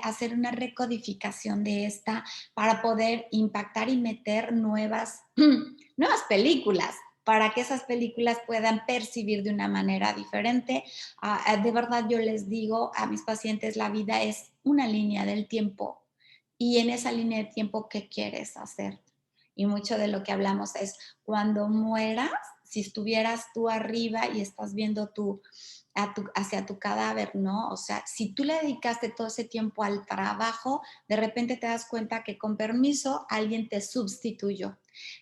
hacer una recodificación de esta para poder impactar y meter nuevas películas para que esas películas puedan percibir de una manera diferente. De verdad yo les digo a mis pacientes, la vida es una línea del tiempo y en esa línea de tiempo, ¿qué quieres hacer? Y mucho de lo que hablamos es, cuando mueras, si estuvieras tú arriba y estás viendo hacia tu cadáver, ¿no? O sea, si tú le dedicaste todo ese tiempo al trabajo, de repente te das cuenta que con permiso alguien te sustituyó,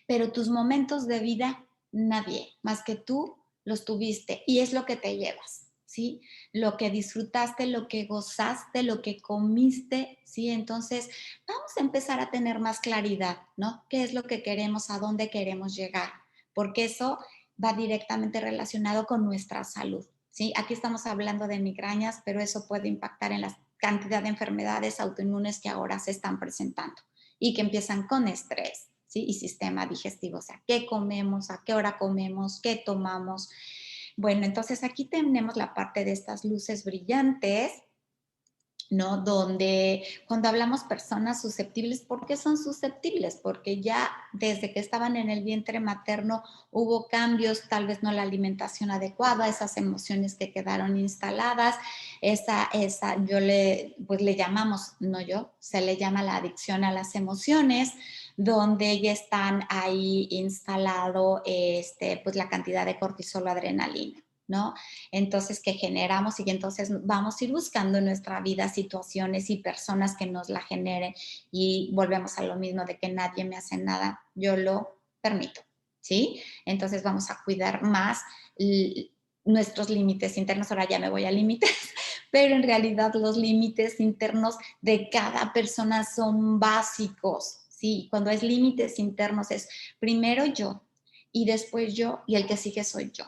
pero tus momentos de vida, nadie más que tú los tuviste y es lo que te llevas, ¿sí? Lo que disfrutaste, lo que gozaste, lo que comiste, ¿sí? Entonces, vamos a empezar a tener más claridad, ¿no? ¿Qué es lo que queremos, a dónde queremos llegar? Porque eso va directamente relacionado con nuestra salud. ¿Sí? Aquí estamos hablando de migrañas, pero eso puede impactar en la cantidad de enfermedades autoinmunes que ahora se están presentando y que empiezan con estrés, ¿sí? Y sistema digestivo, o sea, qué comemos, a qué hora comemos, qué tomamos. Bueno, entonces aquí tenemos la parte de estas luces brillantes, ¿no? Donde cuando hablamos personas susceptibles, ¿por qué son susceptibles? Porque ya desde que estaban en el vientre materno hubo cambios, tal vez no la alimentación adecuada, esas emociones que quedaron instaladas, pues le llamamos, no yo, se le llama la adicción a las emociones, donde ya están ahí instalado, pues la cantidad de cortisol o adrenalina, ¿no? Entonces, que generamos y entonces vamos a ir buscando en nuestra vida situaciones y personas que nos la generen y volvemos a lo mismo de que nadie me hace nada, yo lo permito, ¿sí? Entonces vamos a cuidar más nuestros límites internos, ahora ya me voy a límites, pero en realidad los límites internos de cada persona son básicos, ¿sí? Cuando es límites internos es primero yo y después yo y el que sigue soy yo.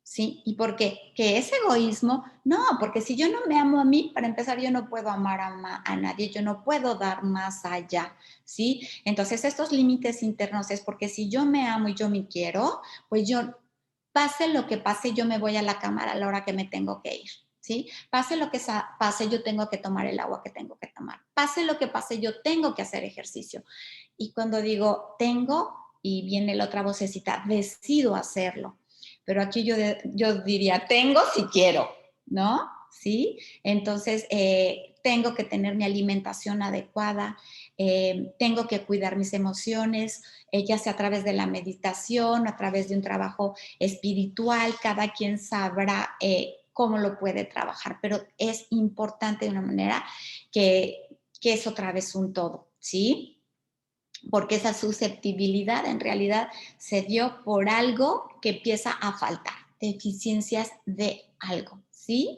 ¿Sí? ¿Y por qué? ¿Que es egoísmo? No, porque si yo no me amo a mí, para empezar, yo no puedo amar a nadie, yo no puedo dar más allá, ¿sí? Entonces, estos límites internos es porque si yo me amo y yo me quiero, pues yo, pase lo que pase, yo me voy a la cámara a la hora que me tengo que ir, ¿sí? Pase lo que pase, yo tengo que tomar el agua que tengo que tomar. Pase lo que pase, yo tengo que hacer ejercicio. Y cuando digo tengo, y viene la otra vocecita, decido hacerlo. Pero aquí yo diría, tengo si quiero, ¿no? ¿Sí? Entonces, tengo que tener mi alimentación adecuada, tengo que cuidar mis emociones, ya sea a través de la meditación, a través de un trabajo espiritual, cada quien sabrá cómo lo puede trabajar, pero es importante de una manera que es otra vez un todo, ¿sí? Porque esa susceptibilidad en realidad se dio por algo que empieza a faltar, deficiencias de algo, ¿sí?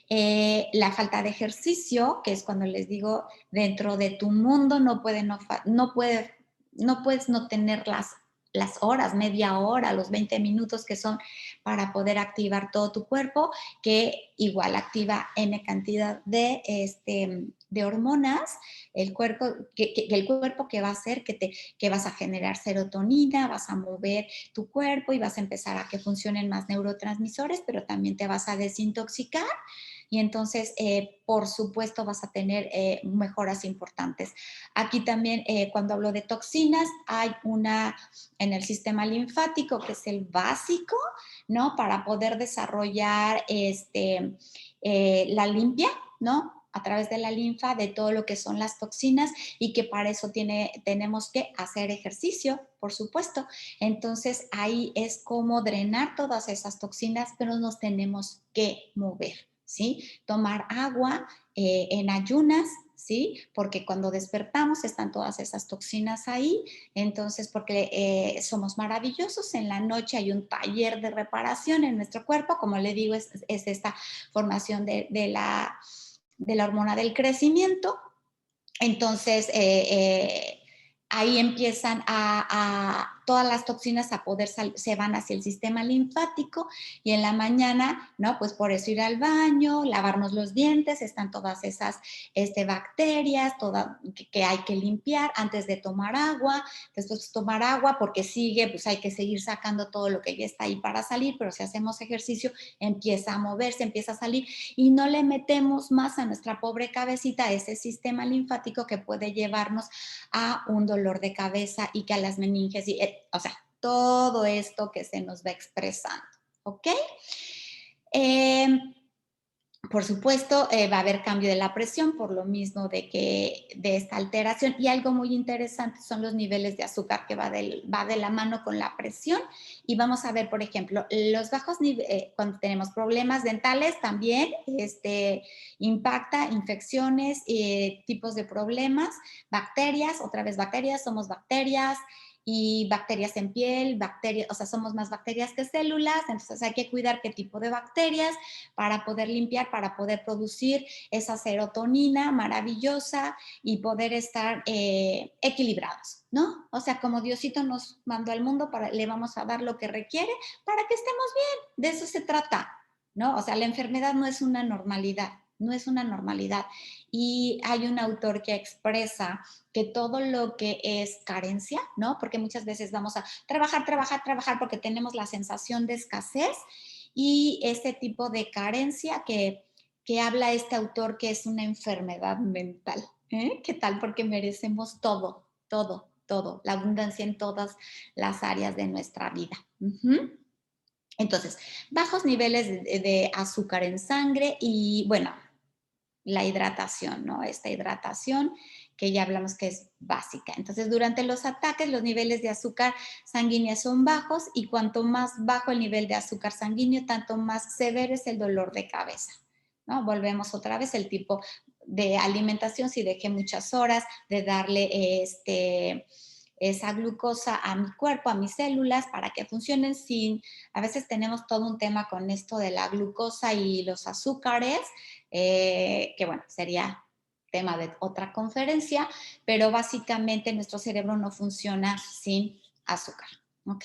La falta de ejercicio, que es cuando les digo, dentro de tu mundo no puedes no tener las horas, media hora, los 20 minutos que son para poder activar todo tu cuerpo, que igual activa N cantidad de hormonas, el cuerpo el cuerpo que va a hacer que vas a generar serotonina, vas a mover tu cuerpo y vas a empezar a que funcionen más neurotransmisores, pero también te vas a desintoxicar y entonces, por supuesto, vas a tener mejoras importantes. Aquí también, cuando hablo de toxinas, hay una en el sistema linfático, que es el básico, ¿no? Para poder desarrollar la limpia, ¿no? A través de la linfa, de todo lo que son las toxinas y que para eso tenemos que hacer ejercicio, por supuesto. Entonces, ahí es como drenar todas esas toxinas, pero nos tenemos que mover, ¿sí? Tomar agua en ayunas, ¿sí? Porque cuando despertamos están todas esas toxinas ahí, entonces porque somos maravillosos, en la noche hay un taller de reparación en nuestro cuerpo, como le digo, es esta formación de la hormona del crecimiento, entonces ahí empiezan todas las toxinas a poder se van hacia el sistema linfático y en la mañana, ¿no? Pues por eso ir al baño, lavarnos los dientes, están todas esas bacterias que hay que limpiar antes de tomar agua, después tomar agua porque pues hay que seguir sacando todo lo que ya está ahí para salir, pero si hacemos ejercicio empieza a moverse, empieza a salir y no le metemos más a nuestra pobre cabecita ese sistema linfático que puede llevarnos a un dolor de cabeza y que a las meninges, o sea, todo esto que se nos va expresando, ¿ok? Por supuesto, va a haber cambio de la presión por lo mismo de esta alteración. Y algo muy interesante son los niveles de azúcar que va de la mano con la presión. Y vamos a ver, por ejemplo, los bajos niveles, cuando tenemos problemas dentales también impacta infecciones, tipos de problemas, bacterias, otra vez bacterias, somos bacterias, y bacterias en piel, bacterias, o sea, somos más bacterias que células, entonces hay que cuidar qué tipo de bacterias para poder limpiar, para poder producir esa serotonina maravillosa y poder estar equilibrados, ¿no? O sea, como Diosito nos mandó al mundo, le vamos a dar lo que requiere para que estemos bien. De eso se trata, ¿no? O sea, la enfermedad no es una normalidad, no es una normalidad. Y hay un autor que expresa que todo lo que es carencia, ¿no? Porque muchas veces vamos a trabajar, trabajar, trabajar porque tenemos la sensación de escasez y este tipo de carencia que habla este autor que es una enfermedad mental. ¿Eh? ¿Qué tal? Porque merecemos todo, todo, todo, la abundancia en todas las áreas de nuestra vida. Uh-huh. Entonces, bajos niveles de azúcar en sangre y, bueno, la hidratación, ¿no? Esta hidratación que ya hablamos que es básica. Entonces, durante los ataques, los niveles de azúcar sanguínea son bajos y cuanto más bajo el nivel de azúcar sanguíneo, tanto más severo es el dolor de cabeza, ¿no? Volvemos otra vez el tipo de alimentación, si dejé muchas horas de darle esa glucosa a mi cuerpo, a mis células, para que funcionen sin, a veces tenemos todo un tema con esto de la glucosa y los azúcares, que bueno, sería tema de otra conferencia, pero básicamente nuestro cerebro no funciona sin azúcar, ¿ok?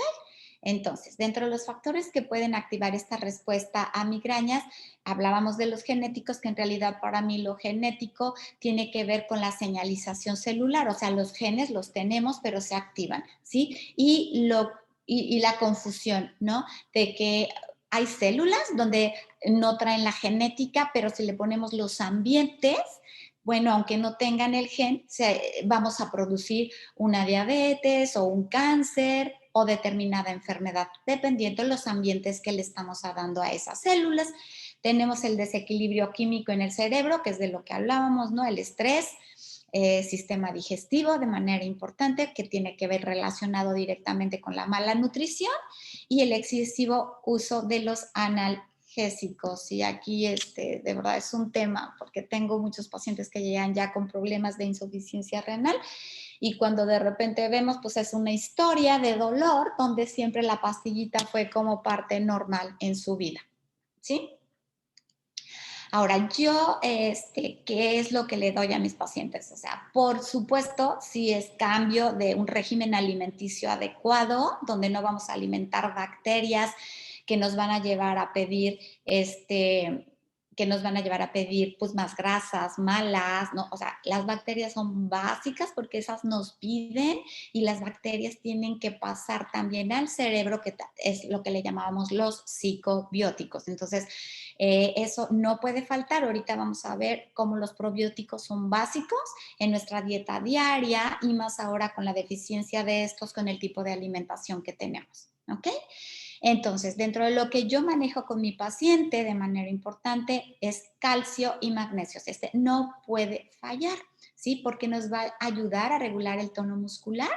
Entonces, dentro de los factores que pueden activar esta respuesta a migrañas, hablábamos de los genéticos, que en realidad para mí lo genético tiene que ver con la señalización celular, o sea, los genes los tenemos, pero se activan, ¿sí? Y la confusión, ¿no? De que hay células donde no traen la genética, pero si le ponemos los ambientes, bueno, aunque no tengan el gen, vamos a producir una diabetes o un cáncer o determinada enfermedad, dependiendo de los ambientes que le estamos dando a esas células. Tenemos el desequilibrio químico en el cerebro, que es de lo que hablábamos, ¿no? El estrés, sistema digestivo de manera importante, que tiene que ver relacionado directamente con la mala nutrición, y el excesivo uso de los analgésicos. Y aquí de verdad es un tema, porque tengo muchos pacientes que llegan ya con problemas de insuficiencia renal y cuando de repente vemos, pues es una historia de dolor donde siempre la pastillita fue como parte normal en su vida, ¿sí? Ahora, yo, ¿qué es lo que le doy a mis pacientes? O sea, por supuesto, si es cambio de un régimen alimenticio adecuado, donde no vamos a alimentar bacterias que nos van a llevar a pedir, pues más grasas malas, ¿no? O sea, las bacterias son básicas porque esas nos piden y las bacterias tienen que pasar también al cerebro, que es lo que le llamábamos los psicobióticos. Entonces, eso no puede faltar. Ahorita vamos a ver cómo los probióticos son básicos en nuestra dieta diaria y más ahora con la deficiencia de estos, con el tipo de alimentación que tenemos. ¿Ok? Entonces, dentro de lo que yo manejo con mi paciente de manera importante es calcio y magnesio. Este no puede fallar, ¿sí? Porque nos va a ayudar a regular el tono muscular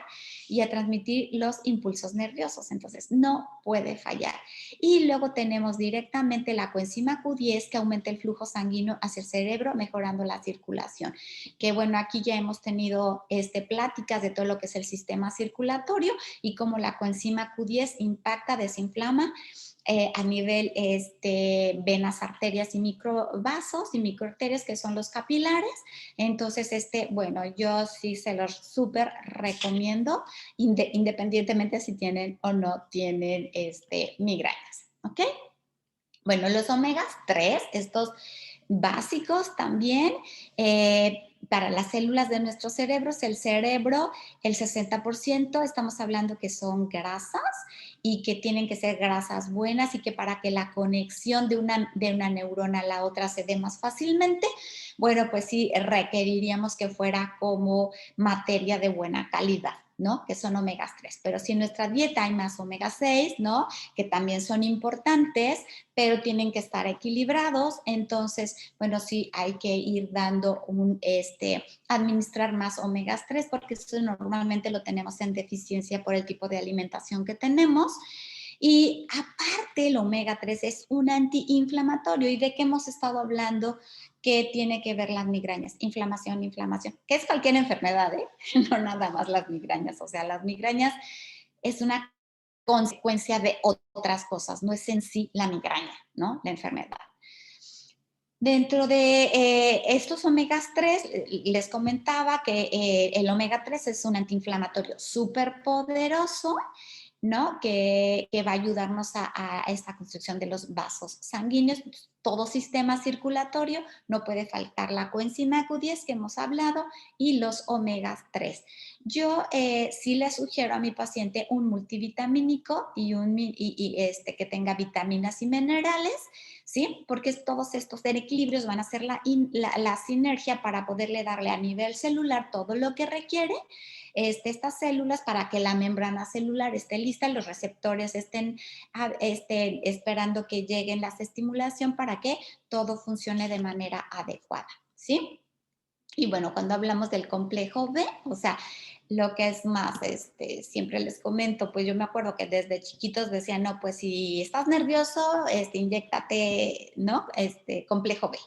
y a transmitir los impulsos nerviosos. Entonces, no puede fallar. Y luego tenemos directamente la coenzima Q10 que aumenta el flujo sanguíneo hacia el cerebro, mejorando la circulación. Que bueno, aquí ya hemos tenido pláticas de todo lo que es el sistema circulatorio y cómo la coenzima Q10 impacta, desinflama a nivel venas, arterias y microvasos y microarterias, que son los capilares. Entonces, bueno, yo sí se los súper recomiendo, independientemente si tienen o no tienen migrañas, ¿ok? Bueno, los omegas 3, estos básicos también, para las células de nuestros cerebros, el cerebro, el 60%, estamos hablando que son grasas y que tienen que ser grasas buenas y que para que la conexión de una neurona a la otra se dé más fácilmente, bueno, pues sí requeriríamos que fuera como materia de buena calidad. ¿no? Que son omegas 3. Pero si en nuestra dieta hay más omega 6, ¿no? Que también son importantes, pero tienen que estar equilibrados. Entonces, bueno, sí hay que ir dando administrar más omegas 3 porque eso normalmente lo tenemos en deficiencia por el tipo de alimentación que tenemos. Y aparte, el omega 3 es un antiinflamatorio. ¿Y de qué hemos estado hablando? ¿Qué tiene que ver las migrañas? Inflamación, inflamación, que es cualquier enfermedad, ¿eh? No nada más las migrañas. O sea, las migrañas es una consecuencia de otras cosas, no es en sí la migraña, ¿no? La enfermedad. Dentro de estos omegas 3, les comentaba que el omega 3 es un antiinflamatorio súper poderoso, ¿no? Que va a ayudarnos a esta construcción de los vasos sanguíneos. Todo sistema circulatorio, no puede faltar la coenzima Q10 que hemos hablado y los omegas 3. Yo sí le sugiero a mi paciente un multivitamínico que tenga vitaminas y minerales, ¿sí? Porque todos estos equilibrios van a hacer la sinergia para poderle darle a nivel celular todo lo que requiere estas células para que la membrana celular esté lista, los receptores estén esperando que lleguen las estimulación para que todo funcione de manera adecuada, ¿sí? Y bueno, cuando hablamos del complejo B, o sea, lo que es más, siempre les comento, pues yo me acuerdo que desde chiquitos decían, no, pues si estás nervioso, inyéctate, ¿no? Complejo B,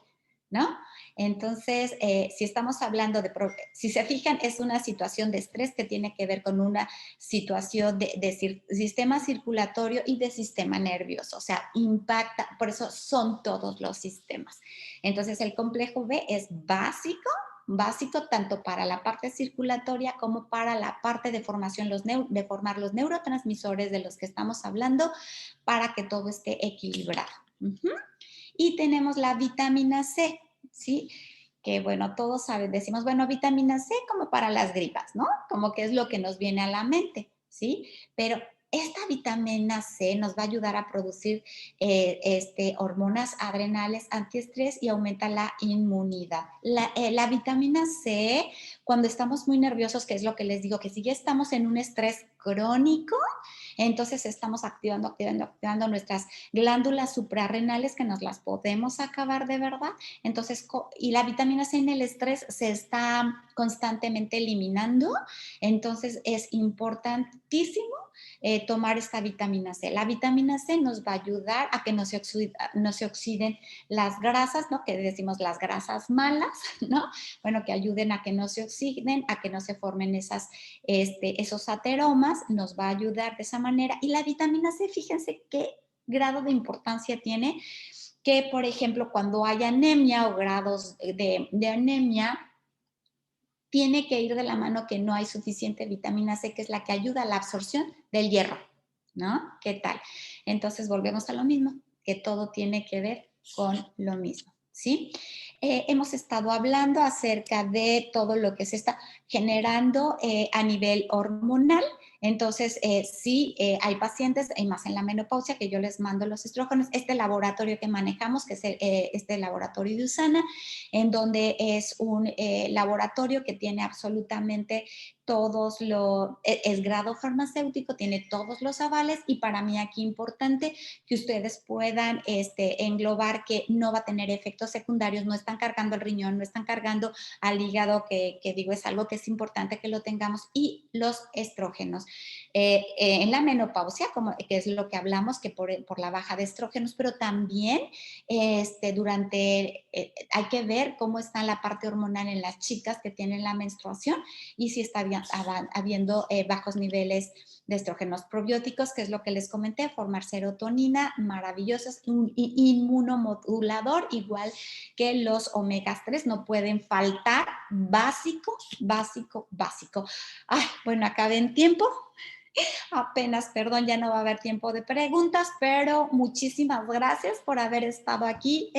¿no? Entonces, si estamos hablando si se fijan, es una situación de estrés que tiene que ver con una situación de sistema circulatorio y de sistema nervioso, o sea, impacta, por eso son todos los sistemas. Entonces, el complejo B es básico tanto para la parte circulatoria como para la parte de formación, de formar los neurotransmisores de los que estamos hablando para que todo esté equilibrado. Y tenemos la vitamina C, ¿sí? Que bueno, todos saben, decimos, bueno, vitamina C como para las gripas, ¿no? Como que es lo que nos viene a la mente, ¿sí? Pero esta vitamina C nos va a ayudar a producir hormonas adrenales antiestrés y aumenta la inmunidad. La vitamina C, cuando estamos muy nerviosos, que es lo que les digo, que si ya estamos en un estrés crónico, entonces estamos activando nuestras glándulas suprarrenales que nos las podemos acabar de verdad. Entonces, y la vitamina C en el estrés se está constantemente eliminando, entonces es importantísimo tomar esta vitamina C. La vitamina C nos va a ayudar a que no se oxiden las grasas, ¿no? Que decimos las grasas malas, ¿no? Bueno, que ayuden a que no se oxiden, a que no se formen esos ateromas, nos va a ayudar de esa manera. Y la vitamina C, fíjense qué grado de importancia tiene, que por ejemplo cuando hay anemia o grados de anemia, tiene que ir de la mano que no hay suficiente vitamina C, que es la que ayuda a la absorción del hierro, ¿no? ¿Qué tal? Entonces volvemos a lo mismo, que todo tiene que ver con lo mismo, ¿sí? Hemos estado hablando acerca de todo lo que se está generando a nivel hormonal. Entonces, sí, hay pacientes, y más en la menopausia, que yo les mando los estrógenos. Este laboratorio que manejamos, que es este laboratorio de USANA, en donde es un laboratorio que tiene absolutamente es grado farmacéutico, tiene todos los avales y para mí aquí importante que ustedes puedan englobar que no va a tener efectos secundarios, no están cargando el riñón, no están cargando al hígado, que digo es algo que es importante que lo tengamos, y los estrógenos. En la menopausia, que es lo que hablamos, que por la baja de estrógenos, pero también hay que ver cómo está la parte hormonal en las chicas que tienen la menstruación y si está habiendo bajos niveles de estrógenos probióticos, que es lo que les comenté, formar serotonina, maravillosos, un inmunomodulador, igual que los omegas 3, no pueden faltar, básico. Ay, bueno, acabé en tiempo. Apenas, perdón, ya no va a haber tiempo de preguntas, pero muchísimas gracias por haber estado aquí.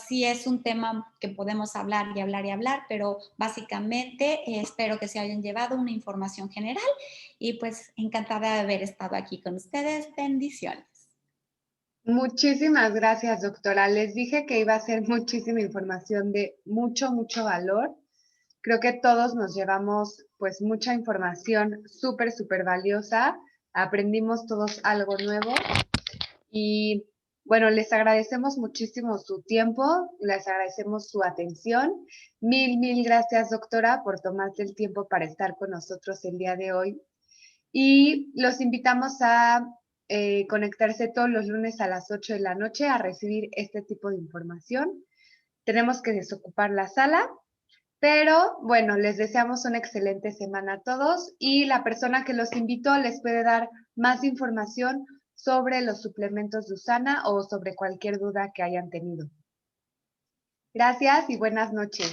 Sí es un tema que podemos hablar y hablar y hablar, pero básicamente espero que se hayan llevado una información general y pues encantada de haber estado aquí con ustedes. Bendiciones. Muchísimas gracias, doctora. Les dije que iba a ser muchísima información de mucho, mucho valor. Creo que todos nos llevamos pues mucha información súper, súper valiosa. Aprendimos todos algo nuevo y bueno, les agradecemos muchísimo su tiempo, les agradecemos su atención. Mil gracias, doctora, por tomarse el tiempo para estar con nosotros el día de hoy. Y los invitamos a conectarse todos los lunes a las 8 de la noche a recibir este tipo de información. Tenemos que desocupar la sala, pero bueno, les deseamos una excelente semana a todos y la persona que los invitó les puede dar más información sobre los suplementos de USANA o sobre cualquier duda que hayan tenido. Gracias y buenas noches.